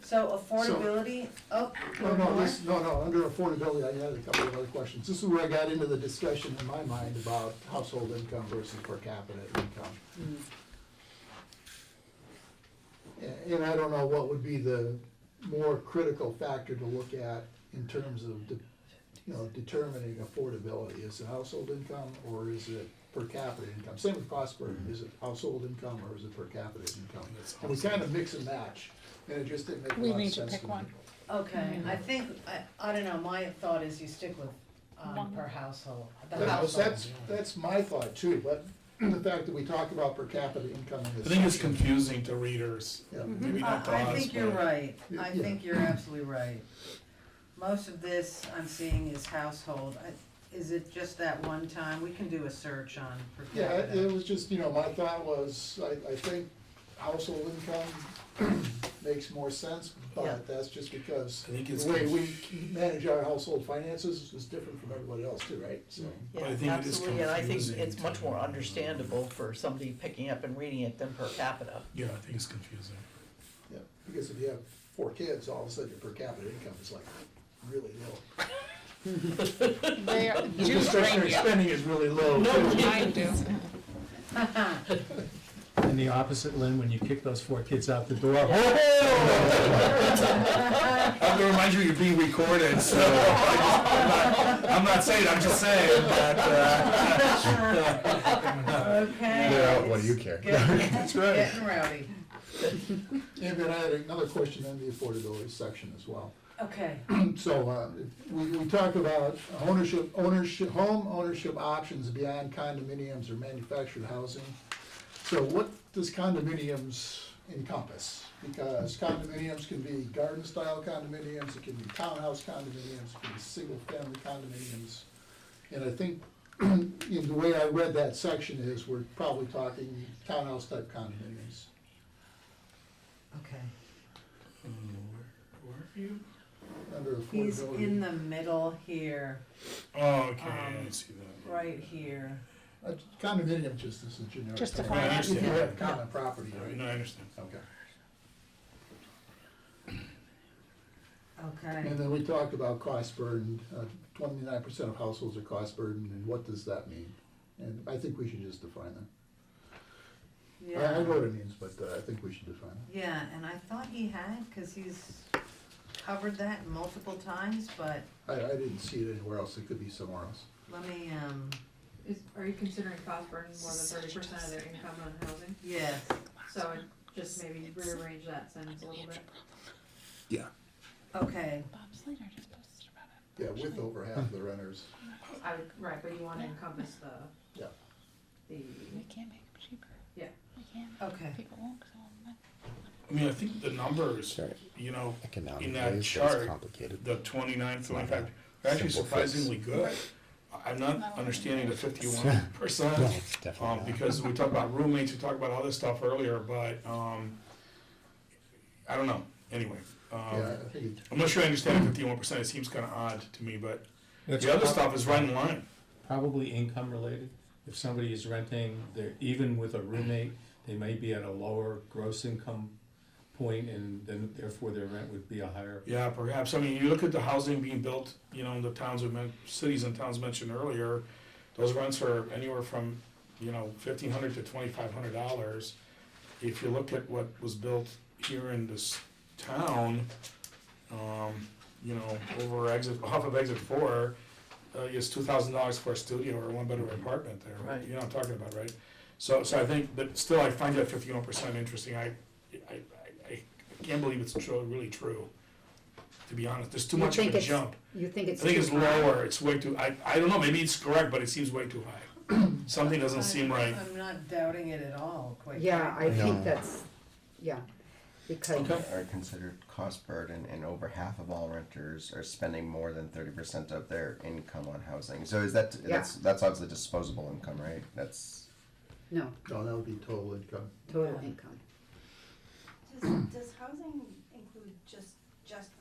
So affordability, oh, No, one no, more? no, under affordability, I had a couple of other questions. This is where I got into the discussion in my mind about household income versus per capita income. Hmm. And I don't know what would be the more critical factor to look at in terms of, determining affordability. Is it household income or is it per capita income? Same with cost burden, is it household income or is it per capita income? And we kind of mix and match, and it just didn't make a We lot of need to sense pick to me. one. Okay, I think, I don't know, my thought is you stick with, One. per household, the That's, household. that's my thought too, but the fact that we talk about per capita income in I this think it's section- confusing to readers. Yeah. Maybe not to I us, think you're but- right, I Yeah. think you're absolutely right. Most of this I'm seeing is household, is it just that one time? We can do a search on per Yeah, capita. it was just, my thought was, I think household income makes more sense, Yeah. but that's just because I think it's the way we manage our household finances is different from everybody else too, right? So, But I Yeah, think it is absolutely, and I think confusing it's much to- more understandable for somebody picking up and reading it than per capita. Yeah, I think it's confusing. yeah, because if you have 4 kids, all of a sudden your per capita income is like really low. They are, do Discretionary range. spending is really low too. Mine do. And the opposite, Lynn, when you kick those 4 kids out the door, I have to remind you you're being recorded, so I'm not saying, I'm just saying that, Okay. Yeah, what do you care? That's right. Getting rowdy, And then I had another question in the affordability section as well. okay, So, we talk about home ownership options beyond condominiums or manufactured housing. So what does condominiums encompass? Because condominiums can be garden-style condominiums, it can be townhouse condominiums, it can be single-family condominiums. And I think, in the way I read that section is, we're probably talking townhouse-type condominiums. okay. where are you? Under He's affordability. in the middle here, Oh, okay, I see that. right here. Condominium just is a generic. Just term. define it. If you have common property, Right, right? no, I understand. Okay. Okay. And then we talked about cost burden, 29% of households are cost burden, and what does that mean? And I think we should just define that. I know what it means, but I think we should define it. Yeah, and I thought he had, cause he's covered that multiple times, but I didn't see it anywhere else, it could be somewhere else. let me, Are you considering cost burden more than 30% of their income on housing? yes, So just maybe rearrange that sentence a little bit. Yeah. okay, Bob Slater just posted about it. Yeah, with over half the renters. Right, but you wanna encompass Yeah. the, We can't make it cheaper. Yeah. We can't. okay. People won't, 'cause all I mean, I think the numbers, Sorry. you know, Economic in that ways, chart, that's complicated. the 29, It's not 25, a are actually simple fix. surprisingly good. I'm not understanding the 51%, No, it's definitely not. because we talked about roommates, we talked about all this stuff earlier, but, I don't know, anyway. Yeah, I think it, I'm not sure I understand 51%, it seems kinda odd to me, but It's the other prob- stuff is right in line. Probably income related. If somebody is renting, they're, even with a roommate, they may be at a lower gross income point, and then therefore their rent would be a higher. Yeah, perhaps. I mean, you look at the housing being built, you know, in the towns cities and towns mentioned earlier, those rents are anywhere from, you know, $1,500 to $2,500. If you look at what was built here in this town, you know, off of exit 4, is $2,000 for a studio or a one-bedroom apartment there. Right. You know what I'm talking about, right? So I think, but still, I find that 51% interesting. I can't believe it's really true, to be honest. There's too You much of think a it's- jump. You think I it's think it's too high? lower, it's way too, I don't know, maybe it's correct, but it seems way too high. Something doesn't seem right. I'm not doubting it at all, quite Yeah, I frankly. think No. that's, yeah, because, Are considered cost burden, and over half of all renters are spending more than 30% of their income on housing. So is that, that's obviously disposable income, right? That's, no, no, that would be total income. total Yeah. income. Does housing include just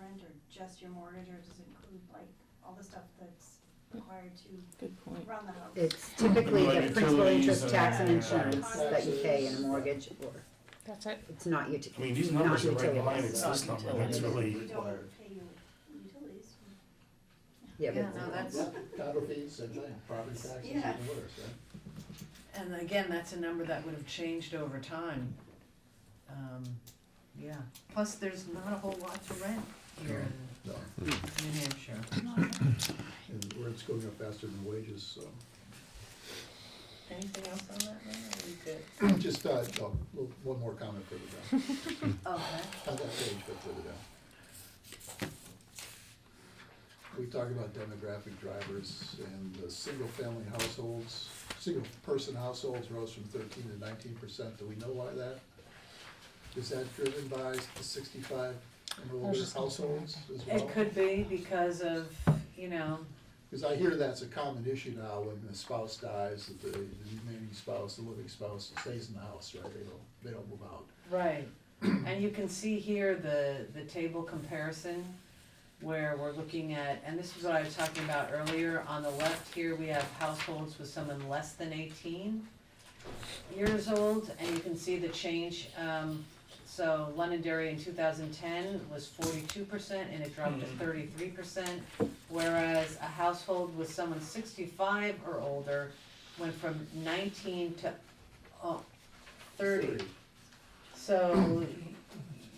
rent or just your mortgage, or does it include like all the stuff that's required to Good point. run the house? It's typically Like the principal, utilities interest, tax, and and- insurance that you pay in a mortgage, or That's it. it's not I mean, these numbers are right behind, it's Not this number, utilities. that's really, You don't pay your utilities. Yeah, Yeah, but no, that's, Condo fees, same thing, property taxes, even Yeah. worse, right? and again, that's a number that would have changed over time. Yeah, plus there's not a whole lot to rent here No, in New Hampshire. and rent's going up faster than wages, so. Anything else on that, Lynn, or are we good? Just, one more comment further down. Okay. On that page, but further down. We talk about demographic drivers, and the single-family households, single-person households rose from 13 to 19%. Do we know why that? Is that driven by the 65 and older just gonna say households as well? It could be because of, you know, Because I hear that's a common issue now when the spouse dies, that the remaining spouse, the living spouse, stays in the house, right? They don't move out. right. And you can see here the table comparison where we're looking at, and this is what I was talking about earlier, on the left here, we have households with someone less than 18 years old, and you can see the change. So Londonderry in 2010 was 42%, and it dropped to 33%, whereas a household with someone 65 or older went from 19 to 30. So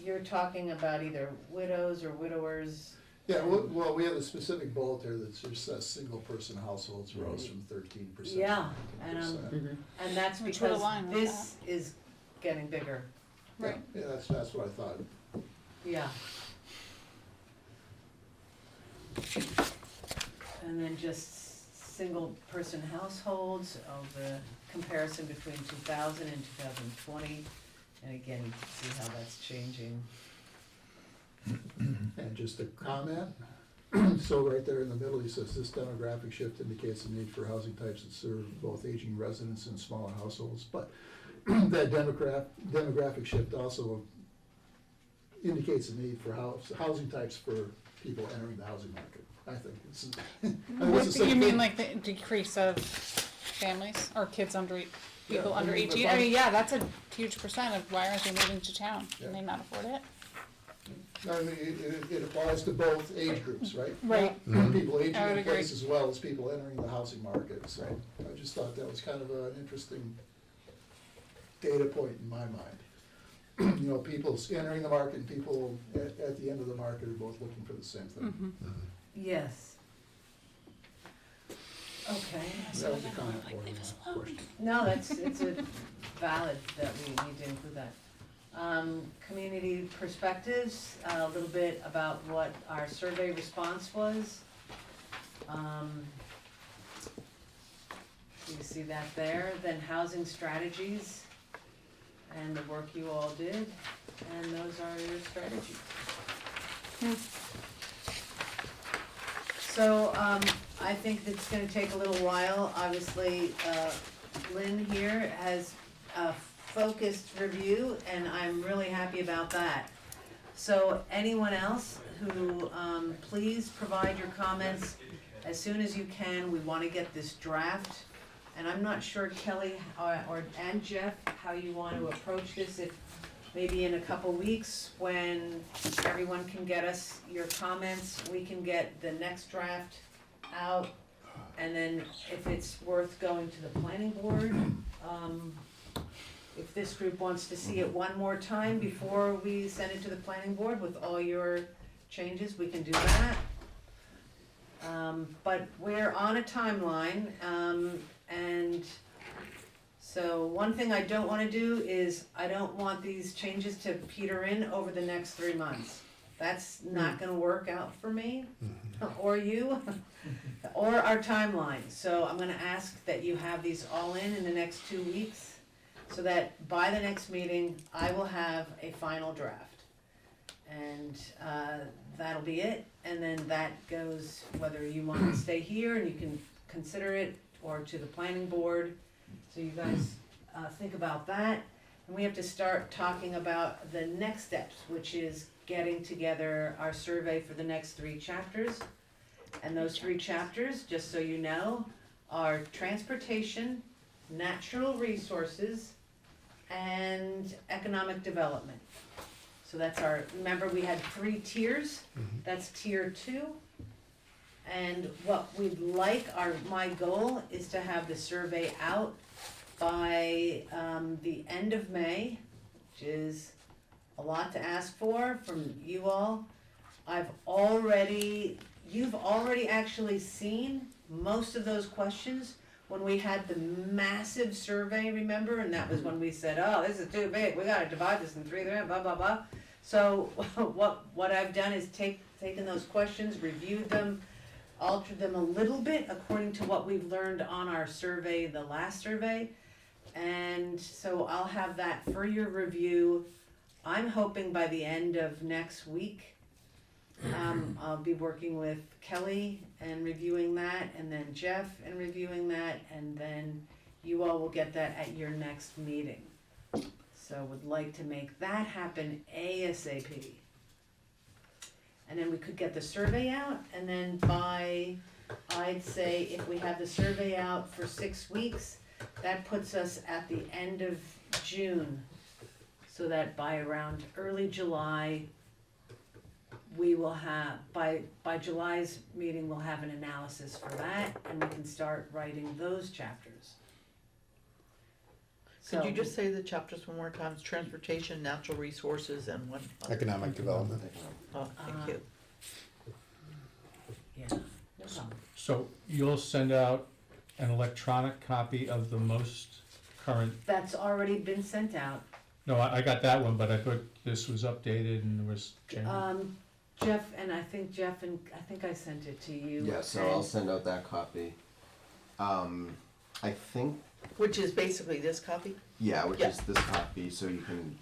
you're talking about either widows or widowers. Yeah, well, we have a specific bullet there that just says single-person households rose from 13% to Yeah, 19%. and that's Which would because align with this is getting bigger. Right. Yeah, that's what I thought. Yeah. And then just single-person households of the comparison between 2000 and 2020. And again, you can see how that's changing. And just a comment, so right there in the middle, he says, this demographic shift indicates the need for housing types that serve both aging residents and smaller households. But that demographic shift also indicates the need for housing types for people entering the housing market, I think. It's, I mean, it's the same You mean thing. like the decrease of families or kids under, people Yeah, under I mean, 18? if I mean, yeah, that's a huge percent of why aren't they moving to town? Yeah. Can they not afford it? I mean, it applies to both age groups, right? Right. People aging I would in agree. place as well as people entering the housing market, so I just thought that was kind of an interesting data point in my mind. You know, people entering the market and people at the end of the market are both looking for the same thing. Yes. Okay. That was a comment more than a question. No, it's a valid that we need to include that. Community perspectives, a little bit about what our survey response was. You see that there, then housing strategies and the work you all did, and those are your strategies. So, I think it's gonna take a little while, obviously, Lynn here has a focused review, and I'm really happy about that. So, anyone else who, please provide your comments as soon as you can, we wanna get this draft. And I'm not sure, Kelly, and Jeff, how you want to approach this, if maybe in a couple weeks, when everyone can get us your comments, we can get the next draft out. And then if it's worth going to the planning board, if this group wants to see it one more time before we send it to the planning board with all your changes, we can do that. But we're on a timeline, and so one thing I don't wanna do is, I don't want these changes to peter in over the next 3 months. That's not gonna work out for me, or you, or our timeline. So I'm gonna ask that you have these all in the next 2 weeks, so that by the next meeting, I will have a final draft. And, that'll be it, and then that goes, whether you wanna stay here and you can consider it, or to the planning board. So you guys, think about that. And we have to start talking about the next steps, which is getting together our survey for the next 3 chapters. And those 3 chapters, just so you know, are transportation, natural resources, and economic development. So that's our, remember we had 3 tiers, that's tier 2. And what we'd like, my goal is to have the survey out by, the end of May, which is a lot to ask for from you all. You've already actually seen most of those questions when we had the massive survey, remember? And that was when we said, oh, this is too big, we gotta divide this in 3, blah, blah, blah. So what I've done is taken those questions, reviewed them, altered them a little bit according to what we've learned on our survey, the last survey. And so I'll have that for your review. I'm hoping by the end of next week. I'll be working with Kelly and reviewing that, and then Jeff and reviewing that, and then you all will get that at your next meeting. So would like to make that happen ASAP. And then we could get the survey out, and then by, I'd say if we have the survey out for 6 weeks, that puts us at the end of June. So that by around early July, we will have, by July's meeting, we'll have an analysis for that, and we can start writing those chapters. Could you just say the chapters one more time? It's transportation, natural resources, and what? Economic development. Oh, thank you. Yeah, no problem. So you'll send out an electronic copy of the most current, That's already been sent out. no, I got that one, but I thought this was updated and there was changes. Jeff, and I think I sent it to you. Yeah, so I'll send out that copy. I think, Which is basically this copy? yeah, which Yeah. is this copy, so you can,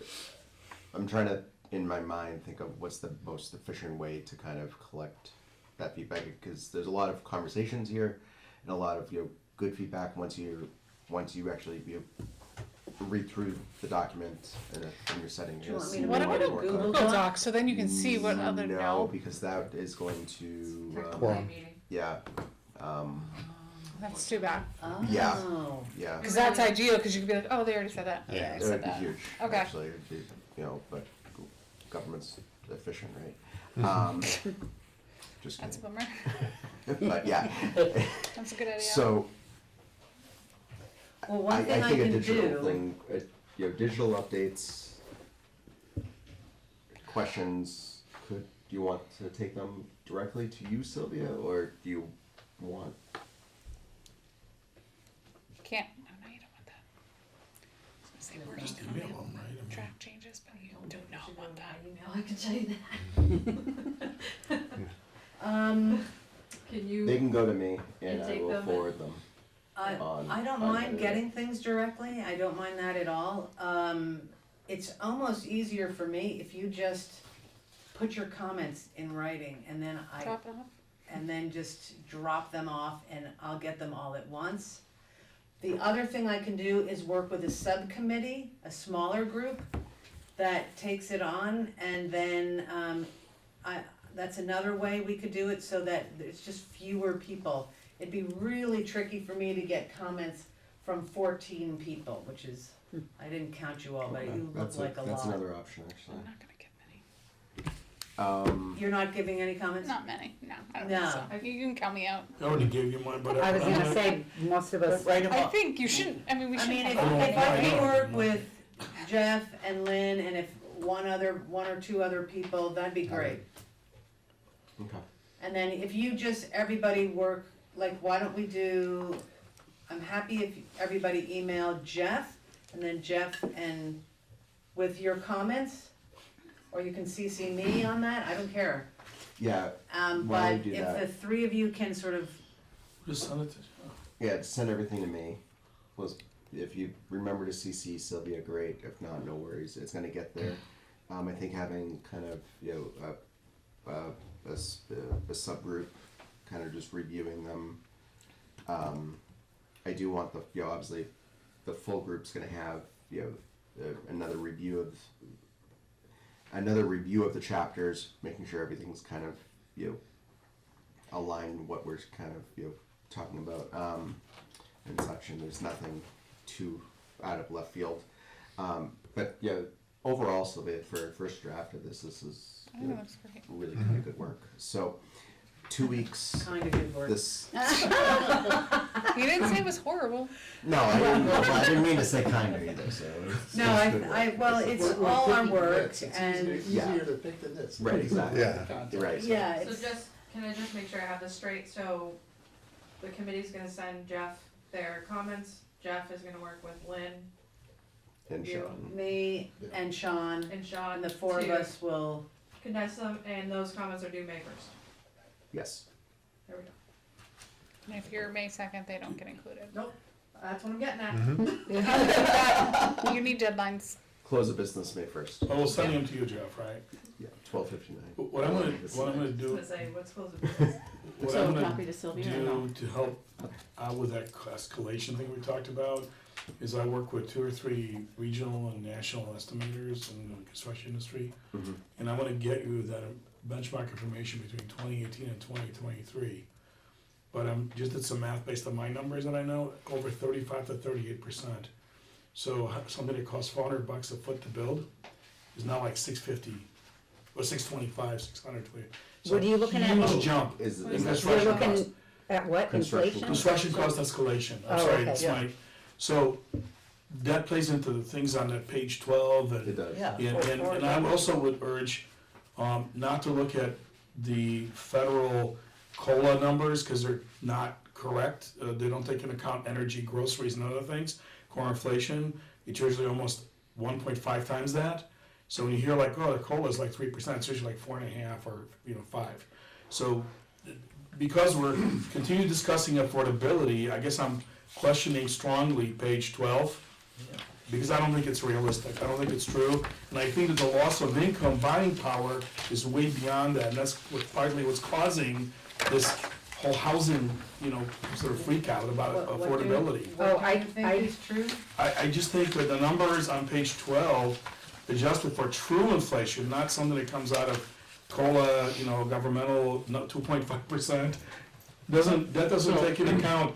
I'm trying to, in my mind, think of what's the most efficient way to kind of collect that feedback, because there's a lot of conversations here, and a lot of, good feedback once you actually read through the document and you're setting. Do you want me to What make about it a a Google Google Doc? Doc, so then you can see what other, No, because that is going to, Quorum. meeting. yeah, That's too bad. Oh. yeah. Because that's ideal, because you could be like, oh, they already said that. Yeah, I it said would be that. huge, Okay. actually, it'd be, but governments efficient rate. Just That's a kidding. bummer. But yeah. That's a good idea. So, Well, one thing I think a can digital do, thing, digital updates, questions, do you want to take them directly to you, Sylvia, or do you want? Can't. No, you don't want that. I was gonna say, we're Just not email gonna them, right? I mean, track changes, but you do not want that. Email, I can tell you that. Can you? They can go to me You and I take will them forward them. I don't on mind the- getting things directly, I don't mind that at all. It's almost easier for me if you just put your comments in writing and then Drop it off. and then just drop them off and I'll get them all at once. The other thing I can do is work with a subcommittee, a smaller group that takes it on, and then that's another way we could do it so that it's just fewer people. It'd be really tricky for me to get comments from 14 people, which is, I didn't count you all, but you look That's like a lot. That's another option, actually. I'm not gonna get many. You're not giving any comments? Not many. No, I don't No. think so. You can count me out. I already gave you mine, but I was I'm gonna say, most of us. Write 'em I up. think you shouldn't. I mean, we I should. mean, if have I I know. can work with Jeff and Lynn, and if one or two other people, that'd be great. Okay. And then if you just, everybody work, like, why don't we do, I'm happy if everybody email Jeff, and then Jeff and with your comments, or you can CC me on that, I don't care. Yeah, Why don't But we do if that? the three of you can sort of, just send it to. yeah, send everything to me. If you remember to CC Sylvia, great. If not, no worries. It's gonna get there. I think having kind of, a subgroup, kind of just reviewing them. I do want obviously, the full group's gonna have, another review of the chapters, making sure everything's kind of, aligned what we're kind of, talking about, and such, and there's nothing too out of left field. But yeah, overall, Sylvia, for a first draft of this is I think it looks great. really kind of good work. So, 2 weeks. kind of good work. This. You didn't say it was horrible. No, I didn't mean to say kind of either. So. No, good work. well, it's We're all our picking work, bits. It's and, easier to pick than this. Right, exactly. Yeah. You're right. yeah, So it's, just, can I just make sure I have this straight? So the committee's gonna send Jeff their comments. Jeff is gonna work with Lynn And You. Sean. me and Sean, and Sean. and the four of to us will, condense them, and those comments are due May 1st. Yes. There we go. And if you're May 2nd, they don't get included. Nope, that's what I'm getting at. You need deadlines. Close of business May 1st. I will send them to you, Jeff, right? Yeah, 12:59. What I'm gonna I was do, gonna say, what's close of business? what So I'm gonna copy to Sylvia or no? do to help out with that escalation thing we talked about is I work with 2 or 3 regional and national estimators in the construction industry. Mhm. And I'm gonna get you that benchmark information between 2018 and 2023. But I'm just did some math based on my numbers that I know, over 35 to 38%. So something that costs $400 a foot to build is now like $650 or $625, $620. So What are you looking at? Huge jump Is in is that You're construction looking cost. at what, Construction. inflation? Construction cost escalation, I'm Oh, sorry, okay. it's Yeah. my, so that plays into the things on that page 12 It and, does. Yeah. and I also would urge, not to look at the federal COLA numbers, cause they're not correct. They don't take into account energy, groceries and other things. Core inflation, it's usually almost 1.5 times that. So when you hear like, oh, the COLA is like 3%, it's usually like 4.5 or, 5. So because we're continue discussing affordability, I guess I'm questioning strongly page 12. Because I don't think it's realistic, I don't think it's true, and I think that the loss of income buying power is way beyond that, and that's partly what's causing this whole housing, sort of freak out about What do you- affordability. Oh, what do you think is true? I just think that the numbers on page 12, adjusted for true inflation, not something that comes out of COLA, governmental, 2.5%, that doesn't take into account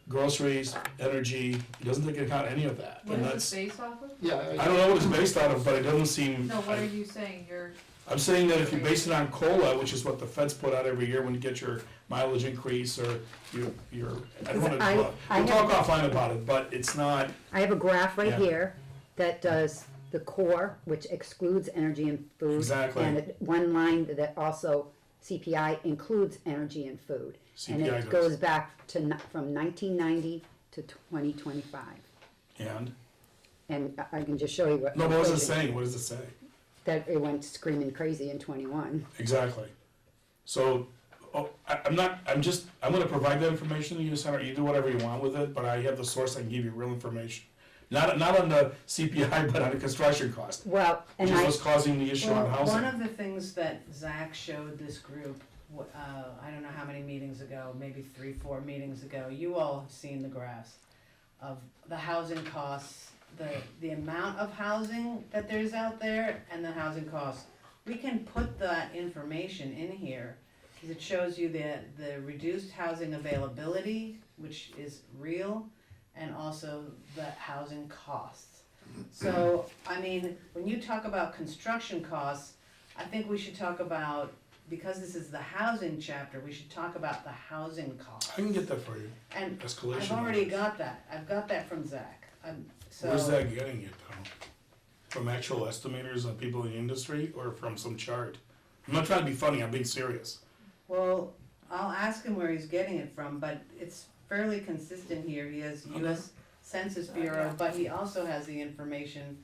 groceries, energy, it doesn't take into account any of that. What And is that's, this based off of? Yeah. I don't know what it's based out of, but it doesn't seem. No, what are you saying, you're, I'm saying that if you base it on COLA, which is what the feds put out every year when you get your mileage increase or your, I don't wanna, I we'll talk offline about it, but it's not, I have a graph right Yeah. here that does the core, which excludes energy and food. Exactly. And one line that also CPI includes energy and food. And CPI it does. goes back to, from 1990 to 2025. and, And I can just show you what. no, but what does it say? What does it say? That it went screaming crazy in 21. Exactly. So, I'm gonna provide that information to you, Senator, you do whatever you want with it, but I have the source, I can give you real information. Not on the CPI, but on the construction cost, Well, which and is I, what's causing the issue on Well, housing. one of the things that Zach showed this group, I don't know how many meetings ago, maybe 3-4 meetings ago, you all have seen the graphs of the housing costs, the amount of housing that there's out there and the housing costs. We can put that information in here, because it shows you the reduced housing availability, which is real, and also the housing costs. So, I mean, when you talk about construction costs, I think we should talk about, because this is the housing chapter, we should talk about the housing costs. I can get that for you, And escalation. I've already got that, I've got that from Zach, so. Where's that getting it though? From actual estimators and people in the industry, or from some chart? I'm not trying to be funny, I'm being serious. Well, I'll ask him where he's getting it from, but it's fairly consistent here. He has US Census Bureau, but he also has the information,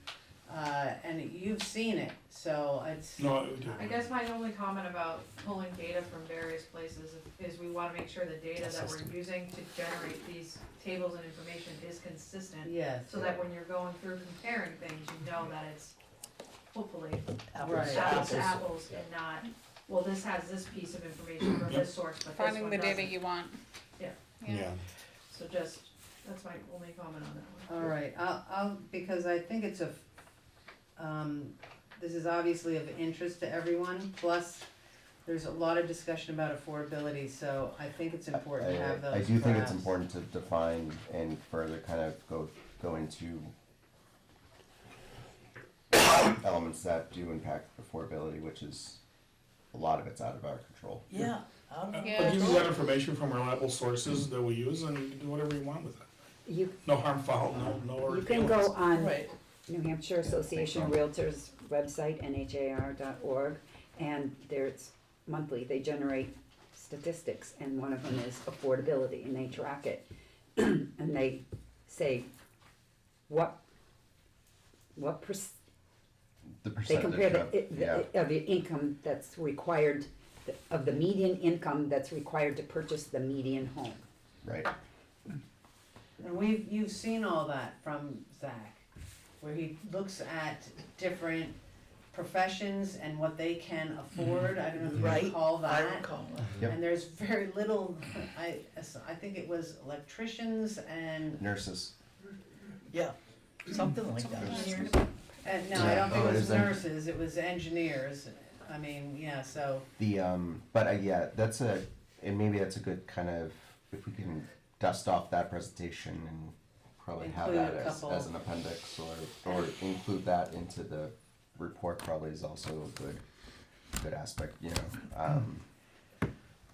and you've seen it, so it's. No, I guess my only comment about pulling data from various places is we wanna make sure the data that we're using to generate these tables and information is consistent. Yes. So that when you're going through comparing things, you know that it's hopefully Right. apples to apples and not, well, this has this piece of information from this source, but this one Finding the data doesn't. you want. Yeah. Yeah. So just, that's my only comment on that one. All right, I'll, because I think it's this is obviously of interest to everyone, plus there's a lot of discussion about affordability, so I think it's important to have those I do think it's graphs. important to define and further kind of go into elements that do impact affordability, which is, a lot of it's out of our control. Yeah. But give you that information from reliable sources that we use and you can do whatever you want with it. you, No harm foul, no. you can go on Right. New Hampshire Association of Realtors website, nhar.org, and there's monthly, they generate statistics, and one of them is affordability, and they track it. And they say, what The they percentage compare of, yeah, of the income that's required, of the median income that's required to purchase the median home. right. And you've seen all that from Zach, where he looks at different professions and what they can afford, I don't know if you Right. recall I that. recall. Yep. And there's very little, I think it was electricians and, Nurses. Yeah, something like that. no, I don't think Oh, it it was is nurses, it was engineers, I mean, yeah, so. The, but yeah, and maybe that's a good kind of, if we can dust off that presentation and probably have Include that a couple. as an appendix, or include that into the report probably is also a good aspect, you know.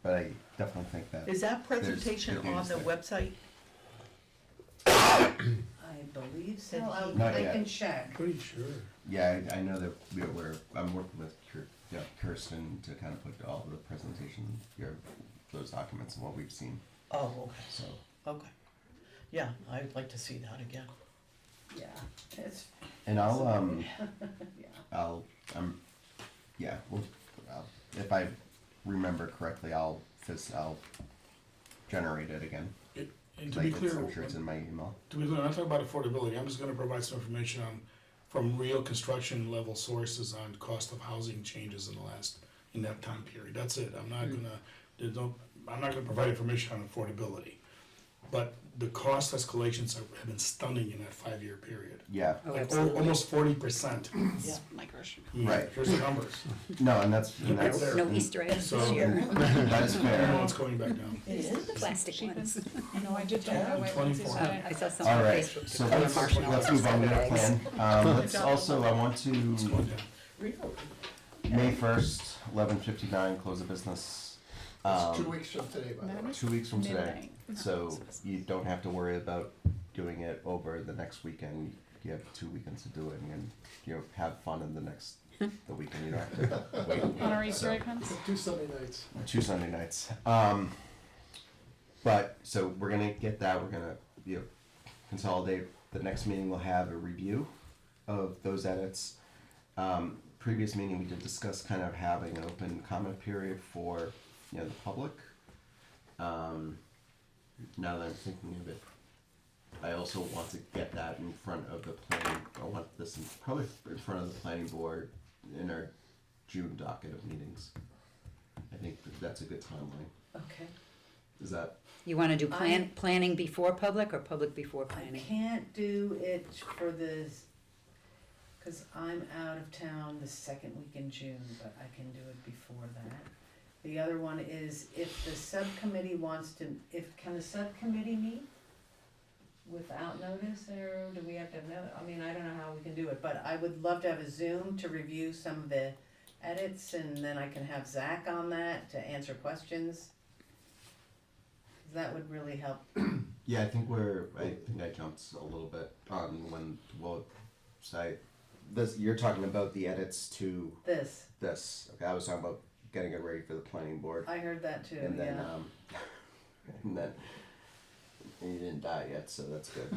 But I definitely think that. Is that there's presentation good on news the there. website? I believe so, Did he- Not I yet. can check. Pretty sure. Yeah, I know that I'm working with Kirsten to kind of put all the presentation, those documents and what we've seen, Oh, okay, so. okay. Yeah, I'd like to see that again. Yeah, it's, And I'll, yeah. if I remember correctly, I'll generate it again. And to be clear, I'm sure it's in my email. to be clear, I'm not talking about affordability, I'm just gonna provide some information from real construction level sources on cost of housing changes in that time period, that's it, I'm not gonna provide information on affordability. but the cost escalations have been stunning in that 5-year period. Yeah, Oh, Like absolutely. almost 40%. Yeah, my question. Right. Here's the numbers. no, and that's, Right there. No Easter eggs So- this year. that is I fair. know it's going back down. It is? Plastic ones. No, I did throw it away once you 24. said I it. saw some on All right, Facebook. so Other let's marshmallows move on to instead the of eggs. plan. Let's also, I want It's to, going down. Really? May 1st, 11:59, close of business. It's 2 weeks from today, by the way. 2 weeks from today. Midnight. So you don't have to worry about doing it over the next weekend. You have 2 weekends to do it and have fun in the weekend. You don't have to wait. On our Easter So- egg hunts? 2 Sunday nights. 2 Sunday nights. But so we're gonna get that. We're gonna consolidate. The next meeting we'll have a review of those edits. Previous meeting we did discuss kind of having an open comment period for the public. Now that I'm thinking of it, I also want to get that in front of the planning. I want this probably in front of the planning board in our June docket of meetings. I think that's a good timeline. Okay. Is that? You wanna do planning before public or public before I planning? can't do it for this, cause I'm out of town the second week in June, but I can do it before that. The other one is if the subcommittee wants to, can the subcommittee meet without notice, or do we have to know? I mean, I don't know how we can do it, but I would love to have a Zoom to review some of the edits, and then I can have Zach on that to answer questions. That would really help. Yeah, I think I jumped a little bit on when website. You're talking about the edits to This, this. Okay, I was talking about getting it ready for the planning board, I heard that too, and then yeah. and then you didn't die yet, so that's good.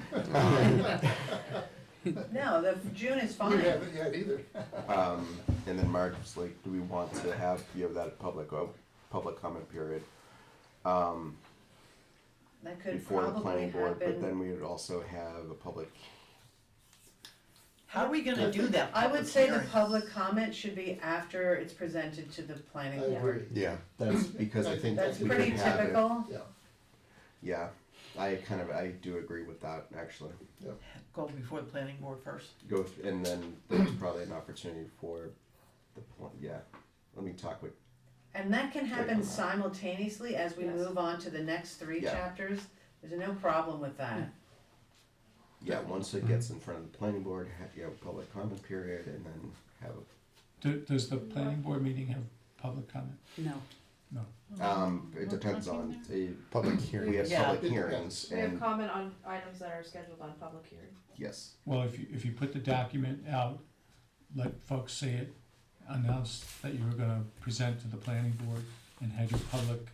No, the June is fine. We haven't yet either. And then March was like, do we want to have that public comment period? That could Before the probably planning board, but happen. then we would also have a public. How are we gonna do that? I would public say the hearing? public comment should be after it's presented to the planning I board. agree. Yeah. That's because I think That's we pretty could have it. typical. Yeah, Yeah, I do agree with that actually. Go before the planning board first. And then there's probably an opportunity for let me talk with. And that can happen Right. simultaneously as we Yes. move on to the next 3 Yeah. chapters. There's no problem with that. Yeah, once it gets in front of the planning board, public comment period, and then have Does the planning board meeting have public comment? No. it depends on Public we hearing. have Yeah. public It hearings We have and comment on items that are scheduled on public hearing. yes, Well, if you put the document out, let folks see it, announce that you were gonna present to the planning board, and have your public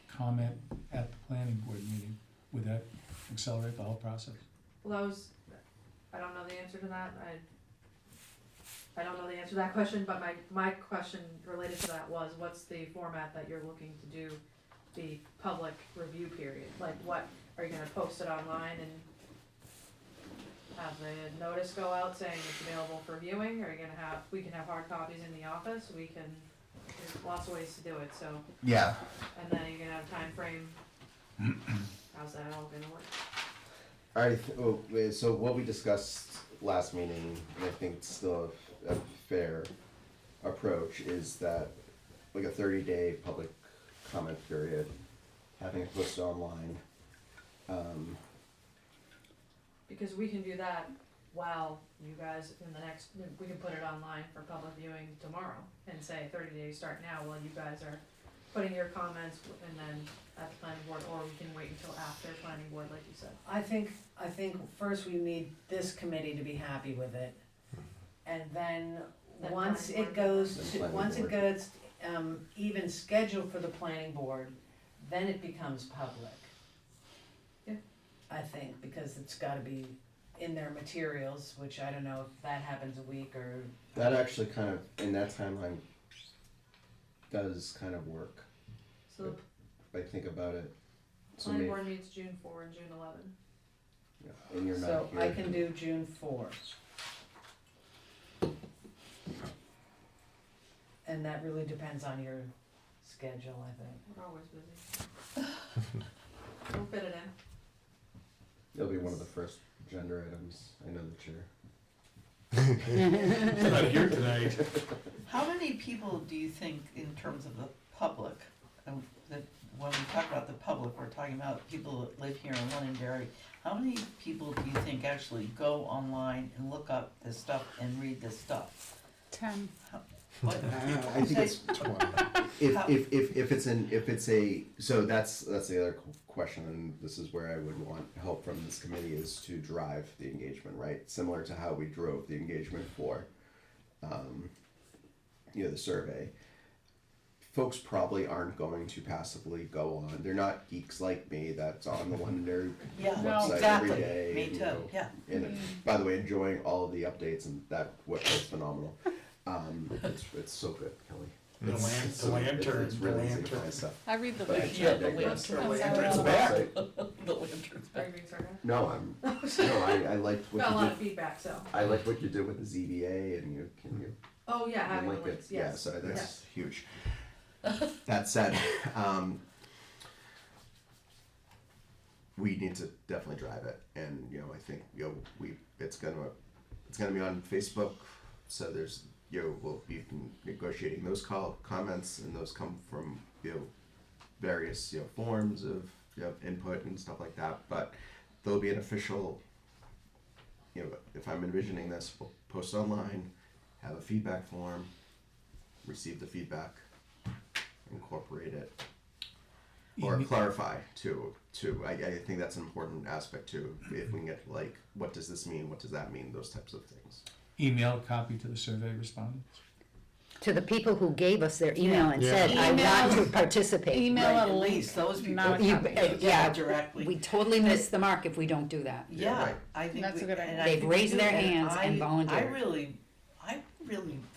comment at the planning board meeting, would that accelerate the whole process? Well, I don't know the answer to that, I don't know the answer to that question, but my question related to that was, what's the format that you're looking to do the public review period? Like, what, are you gonna post it online and have the notice go out saying it's available for viewing? Are you gonna we can have hard copies in the office, there's lots of ways to do it, so, yeah. and then you're gonna have a time frame. How's that all gonna work? Alright, so what we discussed last meeting, and I think it's still a fair approach, is that like a 30-day public comment period, having it posted online. Because we can do that while you guys, we can put it online for public viewing tomorrow and say 30 days start now while you guys are putting your comments and then at the planning board, or we can wait until after planning board, like you said. I think first we need this committee to be happy with it. And then, Then once planning it board. goes, Then to planning once it board. goes, even scheduled for the planning board, then it becomes public. Yeah. I think, because it's gotta be in their materials, which I don't know if that happens a week or, That actually kind of, in that timeline, does kind of work, So the if I think about it. So planning maybe, board meets June 4 and June 11. and you're not so here. I can do June 4. And that really depends on your schedule, I think. We're always busy. We'll fit it in. It'll be one of the first agenda items. I know the chair. It's not here tonight. How many people do you think, in terms of the public, that when we talk about the public, we're talking about people that live here in Londonderry, how many people do you think actually go online and look up this stuff and read this stuff? 10. What? I think it's 20. If it's a so that's the other question, and this is where I would want help from this committee, is to drive the engagement, right? Similar to how we drove the engagement for, the survey. Folks probably aren't going to passively go on. They're not geeks like me that's on the Londonderry Yeah, website exactly. every day. Me and, too, yeah. And by the way, enjoying all of the updates, and that website's phenomenal. It's so good, Kelly. The It's lantern, It's the really easy to lantern. find stuff. I read the But lantern. Yeah, I the digress. lantern. It's It's back. The lantern's Are you back. being sarcastic? No, I liked what Got a you lot of did. feedback, so. I liked what you did with the ZBA, and you Oh, yeah, having the link it. links, Yeah, yes. so that's huge. That said, we need to definitely drive it, and I think it's gonna be on Facebook, so there's we'll be negotiating those comments, and those come from various forms of input and stuff like that, but there'll be an official, if I'm envisioning this, we'll post online, have a feedback form, receive the feedback, incorporate it, or Email- clarify too. I think that's an important aspect too. If we can get what does this mean? What does that mean? Those types of things. Email a copy to the survey respondents. To the people who gave us their email and Yeah. said, I want to participate. Email Right, a at link. least those people. Not a You- copy. yeah, Directly. we totally miss the mark if we don't do that. Yeah, Yeah, right. I think That's a we- good and idea. I They've think we raised do, their hands and I volunteered. really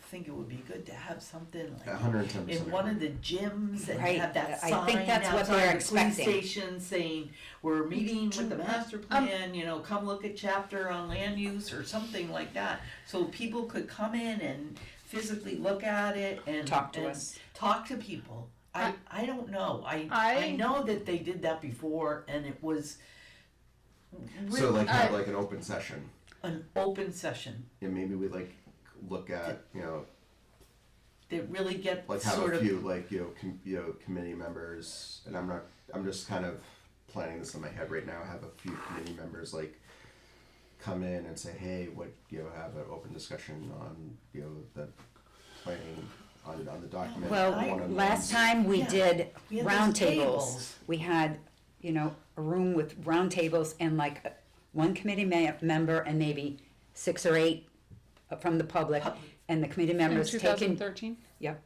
think it would be good to have something like 110%. in one of the gyms and Right, have that I sign think that's what outside they're the police expecting. station saying, we're meeting with the master plan, come look at chapter on land use or something like that. So people could come in and physically look at it and Talk to and us. talk to people. I don't know. I I- know that they did that before and it was So really have an open session, an open session and maybe we look at that really get have sort a of few committee members, and I'm just kind of planning this in my head right now. Have a few committee members come in and say, hey, have an open discussion on the planning on the document. Well, one-on-ones. last time we Yeah. did We had round those tables. tables. We had, a room with round tables and one committee member and maybe 6 or 8 from the public. And the committee In members taking 2013.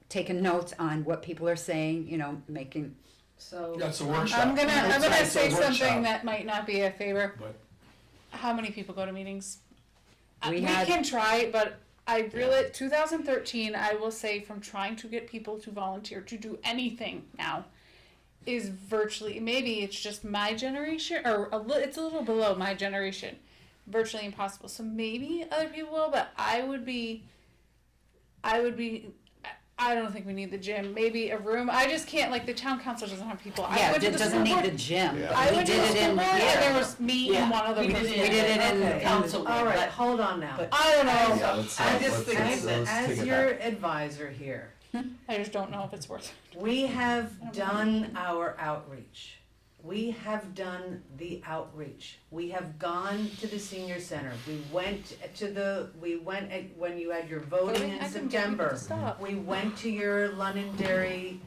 taking notes on what people are saying, I'm So. That's a workshop. I'm gonna It's say a workshop. something that might not be a favor. But How many people go to meetings? We We had- can try, but I really 2013. I will say, from trying to get people to volunteer to do anything now, is virtually, maybe it's just my generation, or it's a little below my generation, virtually impossible. So maybe other people will, but I would be. I don't think we need the gym. Maybe a room. I just can't. The town council doesn't have people. I yeah, went to it the doesn't school need board. the gym. Yeah. but I we went to did the it school in board, here. and there was me and one other we person. did it, We did it in the the- council. All right, but- hold on now. but- I don't know. Yeah, let's As, let's take as it your back. advisor here, I just don't know if it's worth it. we have done our outreach. We have done the outreach. We have gone to the senior center. We went when you had your voting in I couldn't get people September. to stop. We went to your Londonderry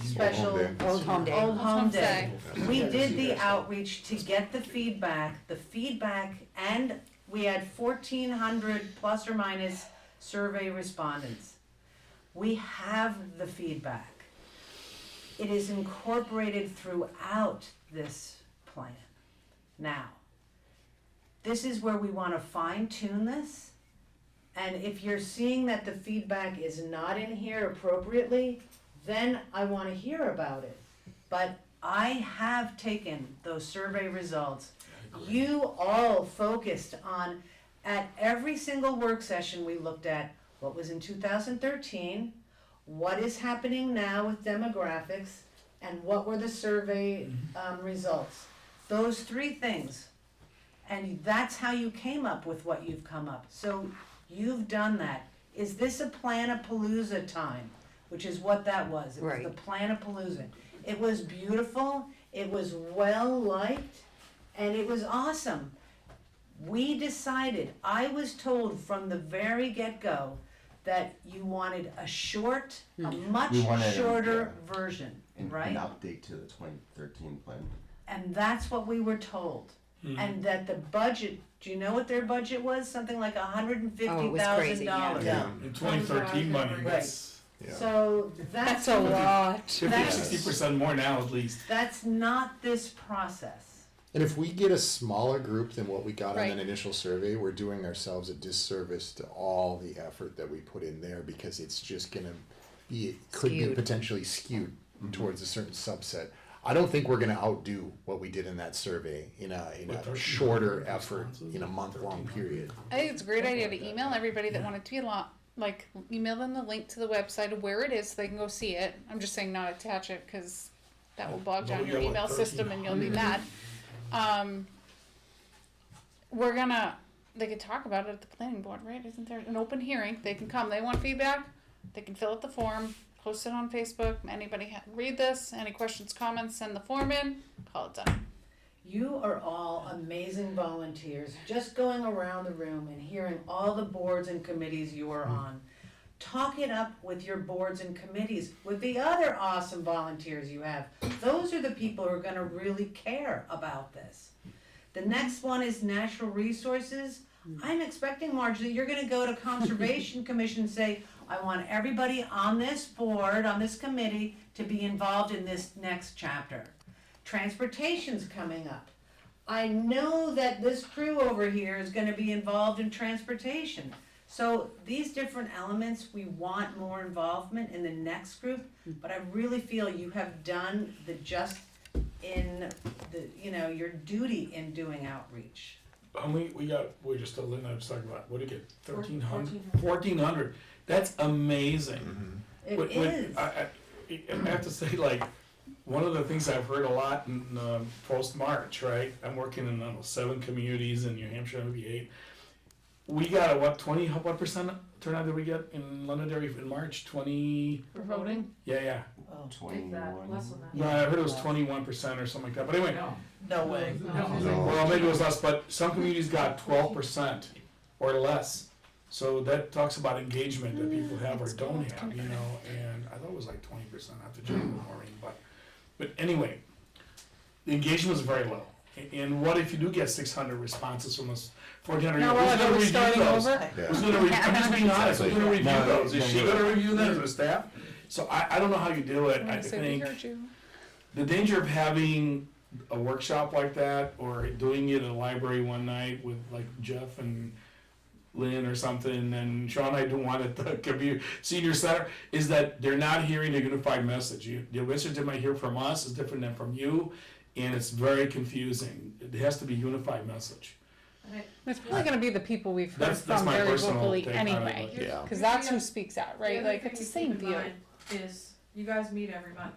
special Home day. Old Home Day. Old Home Day. We Yeah. did the outreach to get the feedback, and we had 1,400 plus or minus survey respondents. We have the feedback. It is incorporated throughout this plan. Now, this is where we want to fine tune this. And if you're seeing that the feedback is not in here appropriately, then I want to hear about it. But I have taken those survey results. You all focused on, at every single work session we looked at, what was in 2013, what is happening now with demographics, and what were the survey results. Those 3 things And that's how you came up with what you've come up. So you've done that. Is this a Planapalooza time? Which is what that was. It was Right. the Planapalooza. It was beautiful, it was well-liked, and it was awesome. We decided, I was told from the very get-go that you wanted a short, a much We wanted a- shorter yeah. version, An right? update to the 2013 plan. And that's what we were told. Mhm. And that the budget, do you know what their budget was? Something like $150,000. crazy, yeah. Yeah. In 2013 money, Right. that's Yeah. So that's That's a lot. 50-60% more now at least. That's not this process. And if we get a smaller group than what we got on Right. that initial survey, we're doing ourselves a disservice to all the effort that we put in there, because it's just gonna be, it could be Skewed. potentially skewed towards a certain subset. I don't think we're gonna outdo what we did in that survey in With a 1,300 shorter effort responses, in a month-long 1,300. period. I think it's a great idea to email everybody that wanted to be a lot, like, email them the link to the website of where it is so they can go see it. I'm just saying not attach it, cause that will bog But down we your got, like, email system and you'll be mad. 1,300. We're gonna, they could talk about it at the planning board, right? Isn't there an open hearing? They can come, they want feedback, they can fill out the form, post it on Facebook, anybody read this, any questions, comments, send the form in, call it done. You are all amazing volunteers, just going around the room and hearing all the boards and committees you are on. Talk it up with your boards and committees, with the other awesome volunteers you have. Those are the people who are gonna really care about this. The next one is natural resources. I'm expecting, Marge, that you're gonna go to Conservation Commission and say, I want everybody on this board, on this committee, to be involved in this next chapter. Transportation's coming up. I know that this crew over here is gonna be involved in transportation. So these different elements, we want more involvement in the next group, but I really feel you have done the just in the, your duty in doing outreach. We're just, Lynn and I was talking about, what did you get, 1,300? 1,400, that's amazing. It When- is. I have to say, like, one of the things I've heard a lot in post-March, right? I'm working in 7 communities in New Hampshire, maybe 8. We got a, what percent turnout did we get in Londonderry in March? 20? For voting? Yeah. Take that, less than that. No, I heard it was 21% or something like that. But anyway, No way. well, maybe it was less, but some communities got 12% or less. So that talks about engagement that people have or don't have, and I thought it was like 20%, I have to check with Maureen, but anyway, the engagement was very low. And what if you do get 600 responses from us, 1,400? Now, Who's are gonna we review starting those? over? Who's gonna I'm just being honest, who's gonna review No, those? Is no, she no. gonna review them as a staff? So I don't know how you do it, I I say we think. heard you. The danger of having a workshop like that, or doing it in a library one night with like Jeff and Lynn or something, and Sean and I do one at the senior center, is that they're not hearing a unified message. The message they might hear from us is different than from you, and it's very confusing. It has to be a unified message. It's probably gonna be the people we've heard That's from my very personal vocally take on it, anyway, but- Yeah. cause that's who speaks out, right? The other Like, thing it's the to same keep in deal. mind is, you guys meet every month.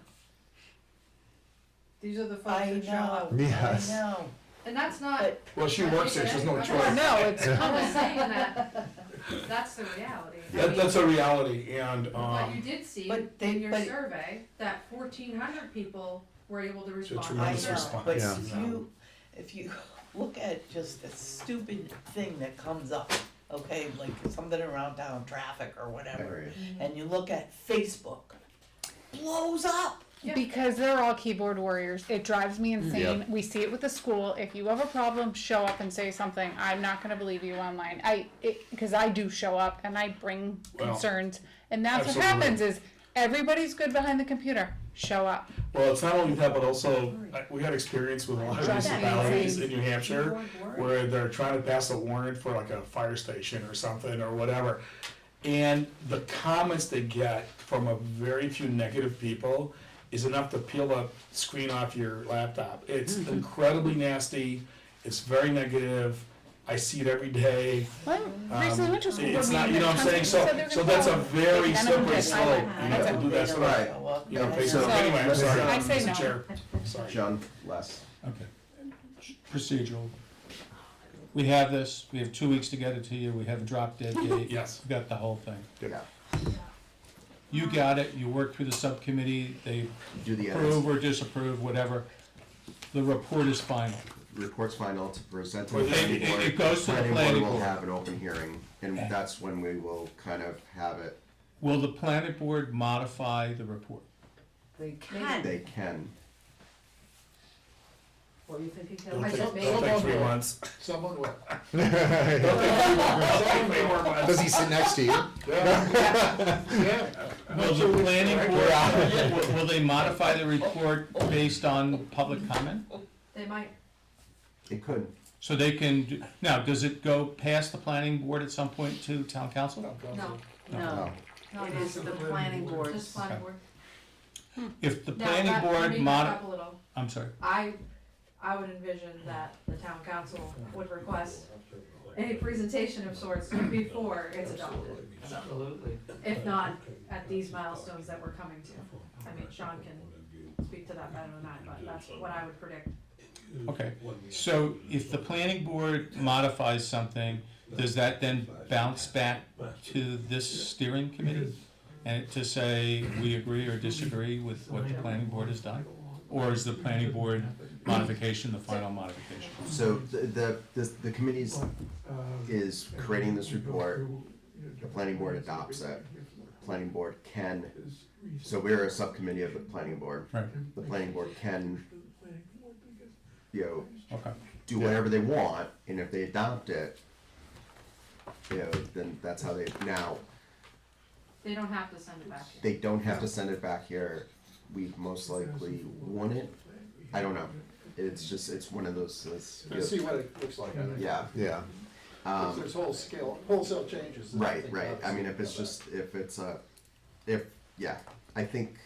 These are the folks I that show up. know, I Yes. know. And that's not, But Well, she works there, she has no I'm choice. not- No, it's I'm coming. just saying that, that's the reality. I mean, That's a reality, and But you did see but they- in your but- survey that 1,400 people were able to respond. tremendous I know, response. but Yeah. if you look at just a stupid thing that comes up, okay, like something around town, traffic or whatever, Agreed. and you look at Facebook, blows up. Yeah. Because they're all keyboard warriors. It drives me insane. Yep. We see it with the school. If you have a problem, show up and say something. I'm not gonna believe you online. Because I do show up and I bring Well, concerns. And that's absolutely. what happens is everybody's good behind the computer. Show up. Well, it's not only that, but also, we had experience with a lot of Drives me municipalities insane. in New Hampshire where they're trying to pass a warrant for like a fire station or something or whatever. And the comments they get from a very few negative people is enough to peel the screen off your laptop. It's incredibly nasty, it's very negative, I see it every day. Well, I recently went to a school board It's not, meeting you know what I'm that saying, said they're so gonna that's a follow. very None of them slippery did. slope, you have to do that sort of, Right. you know, Okay, Facebook, so- anyway, I'm sorry, I say Mr. no. Chair, sorry. John, Les. Okay. Procedural. we have this, we have 2 weeks to get it to you, we have a drop dead date. Yes. We got the whole thing. Yeah, You got it, you work through the subcommittee, they do the edits. approve or disapprove, whatever. The report is final. Report's final to present to Well, the planning board. it goes to the planning Planning board board. will have an open hearing, and that's when we will kind of have it. Will the planning board modify the report? They can. They can. What are you thinking, Don't Kelly? I said maybe. It'll take 3 months. Someone will. Does he sit next to you? Yeah. Will the planning board, will they modify the report based on public comment? They might, It could. So they can, now, does it go past the planning board at some point to town council? no, No, no, it is the planning board. just planning board. If the Now, planning let board me back up a little. I'm sorry, I would envision that the town council would request a presentation of sorts before it's adopted. So, Absolutely. if not at these milestones that we're coming to. I mean, Sean can speak to that better than I, but that's what I would predict. okay. So if the planning board modifies something, does that then bounce back to this steering committee? And to say, we agree or disagree with what the planning board has done? Or is the planning board modification the final modification? So the committee's is creating this report, the planning board adopts it, planning board can, so we're a subcommittee of the planning board. Right, The planning board can, you know, okay. do whatever they want, and if they adopt it, you know, then that's how they, now, They don't have to send it back here. they don't have to send it back here, we most likely wouldn't, I don't know, it's just, it's one of those, it's, Let's see what it looks like, I think. yeah. Yeah. If there's wholesale changes. then I Right, think right, I mean, if it's just, if it's yeah, I think,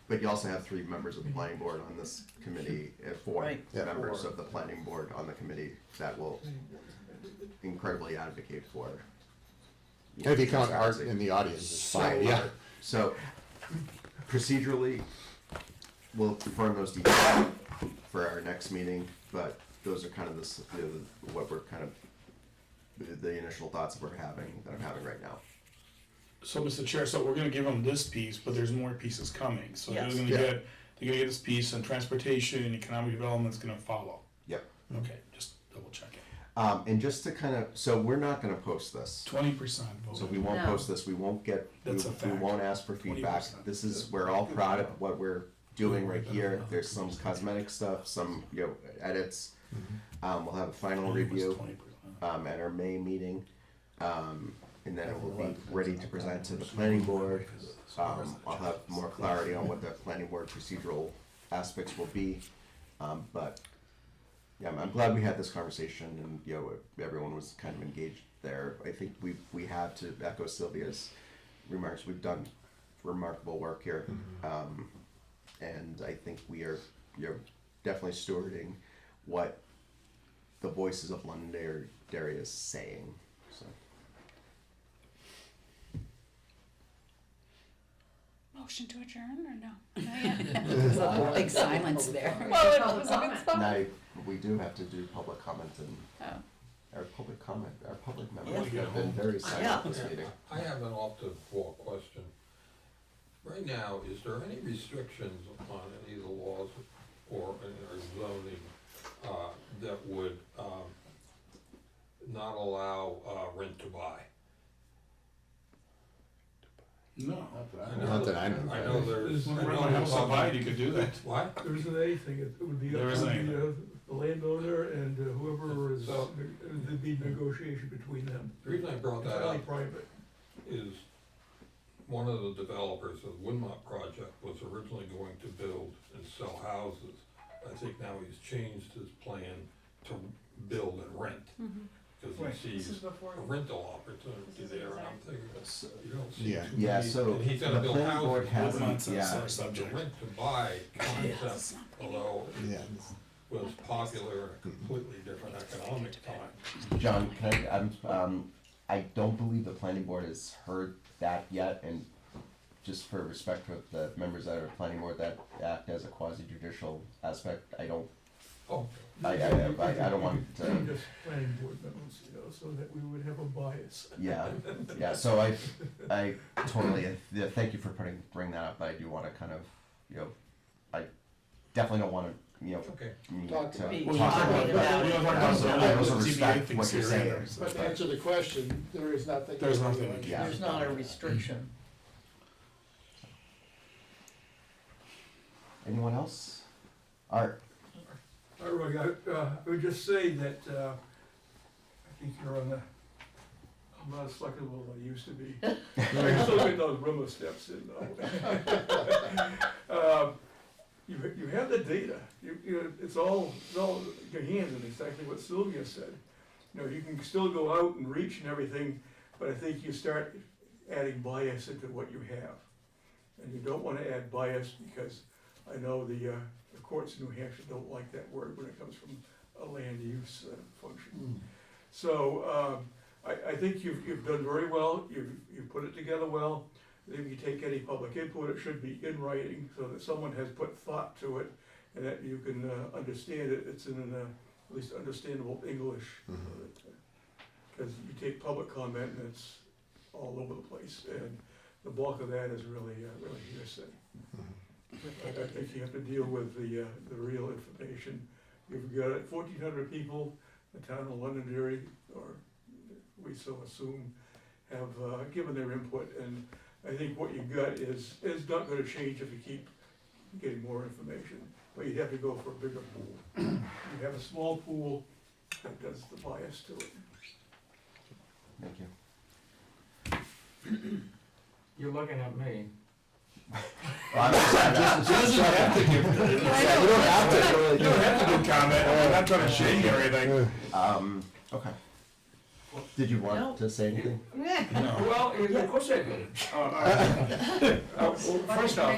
but you also have 3 members of the planning board on this committee, 4 Right. Yeah. members of the planning board on the committee that will incredibly advocate for. And if you count Art transparency. in the audience, it's So, fine, yeah. So procedurally, we'll confirm those details for our next meeting, but those are kind of what we're kind of, the initial thoughts that I'm having right now. So, Mr. Chair, so we're gonna give them this piece, but there's more pieces coming, so they're Yes. gonna Yeah. get this piece, and transportation and economic development's gonna follow. Yep. Okay, just double check it. And just to kind of, so we're not gonna post this. 20% voted. So we won't No. post this, we won't get, That's a we fact. won't ask for feedback. 20%. This is, we're all proud of what we're doing right here. There's some cosmetic stuff, some, edits. We'll have a final It was review, 20%. at our May meeting. And then it will be ready to present to the planning board. I'll have more clarity on what the planning board procedural aspects will be. But yeah, I'm glad we had this conversation and, everyone was kind of engaged there. I think we have, to echo Sylvia's remarks, we've done remarkable work here. And I think we are, definitely stewarding what the voices of Londonderry is saying, so. Motion to adjourn or no? Not yet. There's a big silence there. Well, it Public was a good comment. spot. Now, we do have to do public comment and Oh. our public members Yeah. have been very silent this meeting. I have an off-the-wall question. Right now, is there any restrictions on any of the laws or zoning that would not allow rent to buy? No. Not that I know. I know there's. When my house on fire, you could do that. What? There isn't anything, it would be There up isn't to anything. the landowner and whoever is, So- there'd be negotiation between them. The reason I brought that Entirely up private. is one of the developers of the Winmont project was originally going to build and sell houses. I think now he's changed his plan to build and rent, because Right. he This is sees before. a rental opportunity This is there, and I'm exact. thinking, you don't see Yeah. too Yeah, many- so and he's the gonna build planning board houses. hasn't, Woodmon's our The subject. rent to buy concept, although Yeah. was popular in a completely different economic time. John, I don't believe the planning board has heard that yet, and just for respect for the members that are planning board that act as a quasi judicial aspect, I don't Oh, I don't want to, Just planning board members, you know, so that we would have a bias. yeah, so I totally, yeah, thank you for bringing that up, but I do wanna kind of, you know, I definitely don't wanna, you know, okay. need Talk to. about it. Be talk talking about it. I also ZBA respect what thinks you're they're saying. in But to answer the question, there is nothing. There's nothing we can Yeah. There's not a restriction. Anyone else? Art? All right, I would just say that, I think you're on the, I'm not as flexible as I used to be. I still get those rumble steps in though. You have the data, it's all in your hands, and exactly what Sylvia said. You know, you can still go out and reach and everything, but I think you start adding bias into what you have. And you don't wanna add bias, because I know the courts in New Hampshire don't like that word when it comes from a land use function. So, I think you've done very well, you've put it together well. If you take any public input, it should be in writing, so that someone has put thought to it, and that you can understand it, it's in at least understandable English. Because you take public comment and it's all over the place, and the bulk of that is really hearsay. I think you have to deal with the real information. You've got 1,400 people, the town of Londonderry, or we so assume, have given their input, and I think what you got is not gonna change if you keep getting more information, but you'd have to go for a bigger pool. You have a small pool, that does the bias to it. Thank you. You're looking at me. I'm just have to give, you don't have to give comment, I'm not trying to shade you or anything. Okay. Did you want to say anything? Well, of course I do. Well, first off,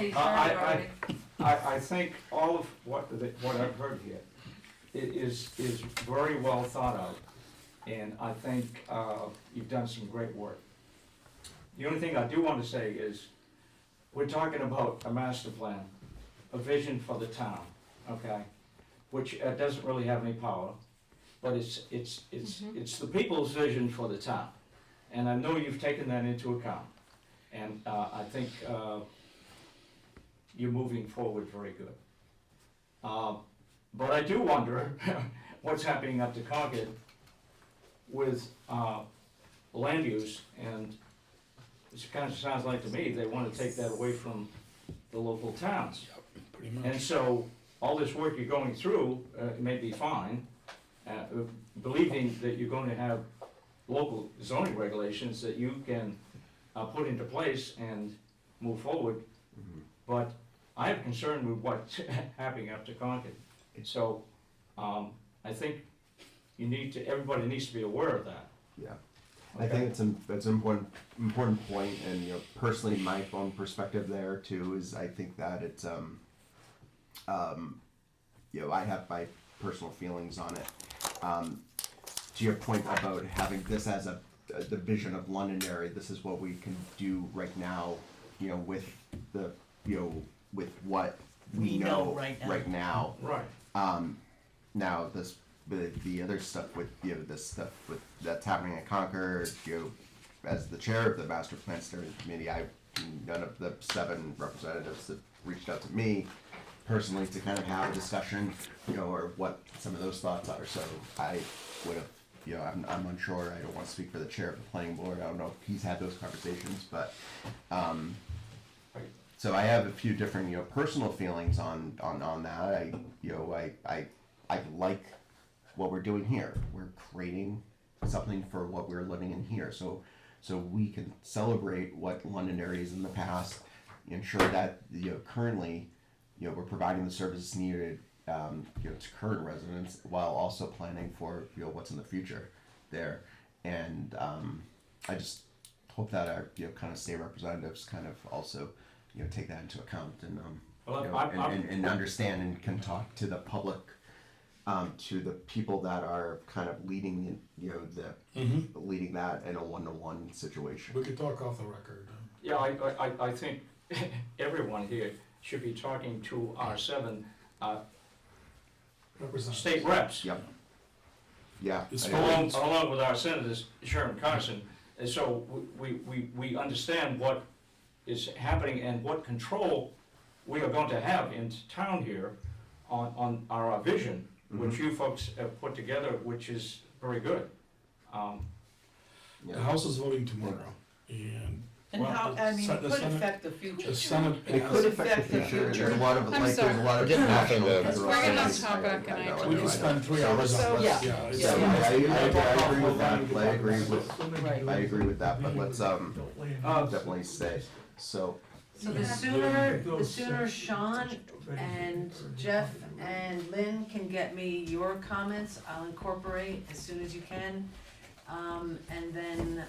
I think all of what I've heard here is very well thought out, and I think you've done some great work. The only thing I do want to say is, we're talking about a master plan, a vision for the town, okay? Which doesn't really have any power, but it's the people's vision for the town. And I know you've taken that into account. And I think you're moving forward very good. But I do wonder what's happening up to Concord with land use, and it kind of sounds like to me they want to take that away from the local towns. Pretty much. And so, all this work you're going through may be fine, believing that you're going to have local zoning regulations that you can put into place and move forward. But I have concern with what's happening up to Concord. So, I think everybody needs to be aware of that. Yeah. I think it's an important point, and you know, personally, my own perspective there too is I think that it's you know, I have my personal feelings on it. To your point about having this as the vision of Londonderry, this is what we can do right now, you know, with with what we know right now. Right. Now the other stuff with this stuff that's happening in Concord, as the chair of the master plan steering committee, none of the 7 representatives have reached out to me personally to kind of have a discussion, or what some of those thoughts are. So I would have, I'm unsure. I don't want to speak for the chair of the planning board. I don't know if he's had those conversations, but so I have a few different, personal feelings on that. I like what we're doing here. We're creating something for what we're living in here. So we can celebrate what Londonderry is in the past, ensure that currently, we're providing the services needed to current residents while also planning for what's in the future there. And I just hope that our kind of state representatives kind of also take that into account and and understand and can talk to the public. To the people that are kind of leading, leading that in a one-to-one situation. We could talk off the record. Yeah, I think everyone here should be talking to our 7 state reps. Yep. Yeah. It's I full agree. Along with our senators, Sharon Carson, and so we understand what is happening and what control we are going to have in town here on our vision, which you folks have put together, which is very good. The House is voting tomorrow, and. And well, how, the I mean, Sen- it the could Senate- affect the future. The Senate. It could affect the future, there's a lot of, I'm like, there's a sorry. lot of We're getting off national. into- Let's bring it on topic, and I We can spend 3 hours on So- this, Yeah. yeah. it's- Yeah. I agree with that, I agree with, Right. I agree with that, but let's, Don't land. definitely stay, so. So the sooner Sean and Jeff and Lynn can get me your comments, I'll incorporate as soon as you can. And then,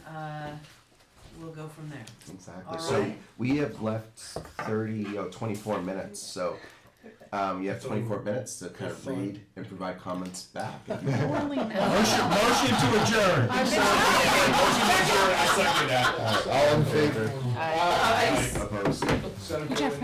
we'll go from there. Exactly, All so right. we have left 24 minutes, so, you have 24 minutes to kind of read and provide comments back. if you want. Motion to adjourn. Motion to adjourn, I second that. All in favor? Opposed? Jeff,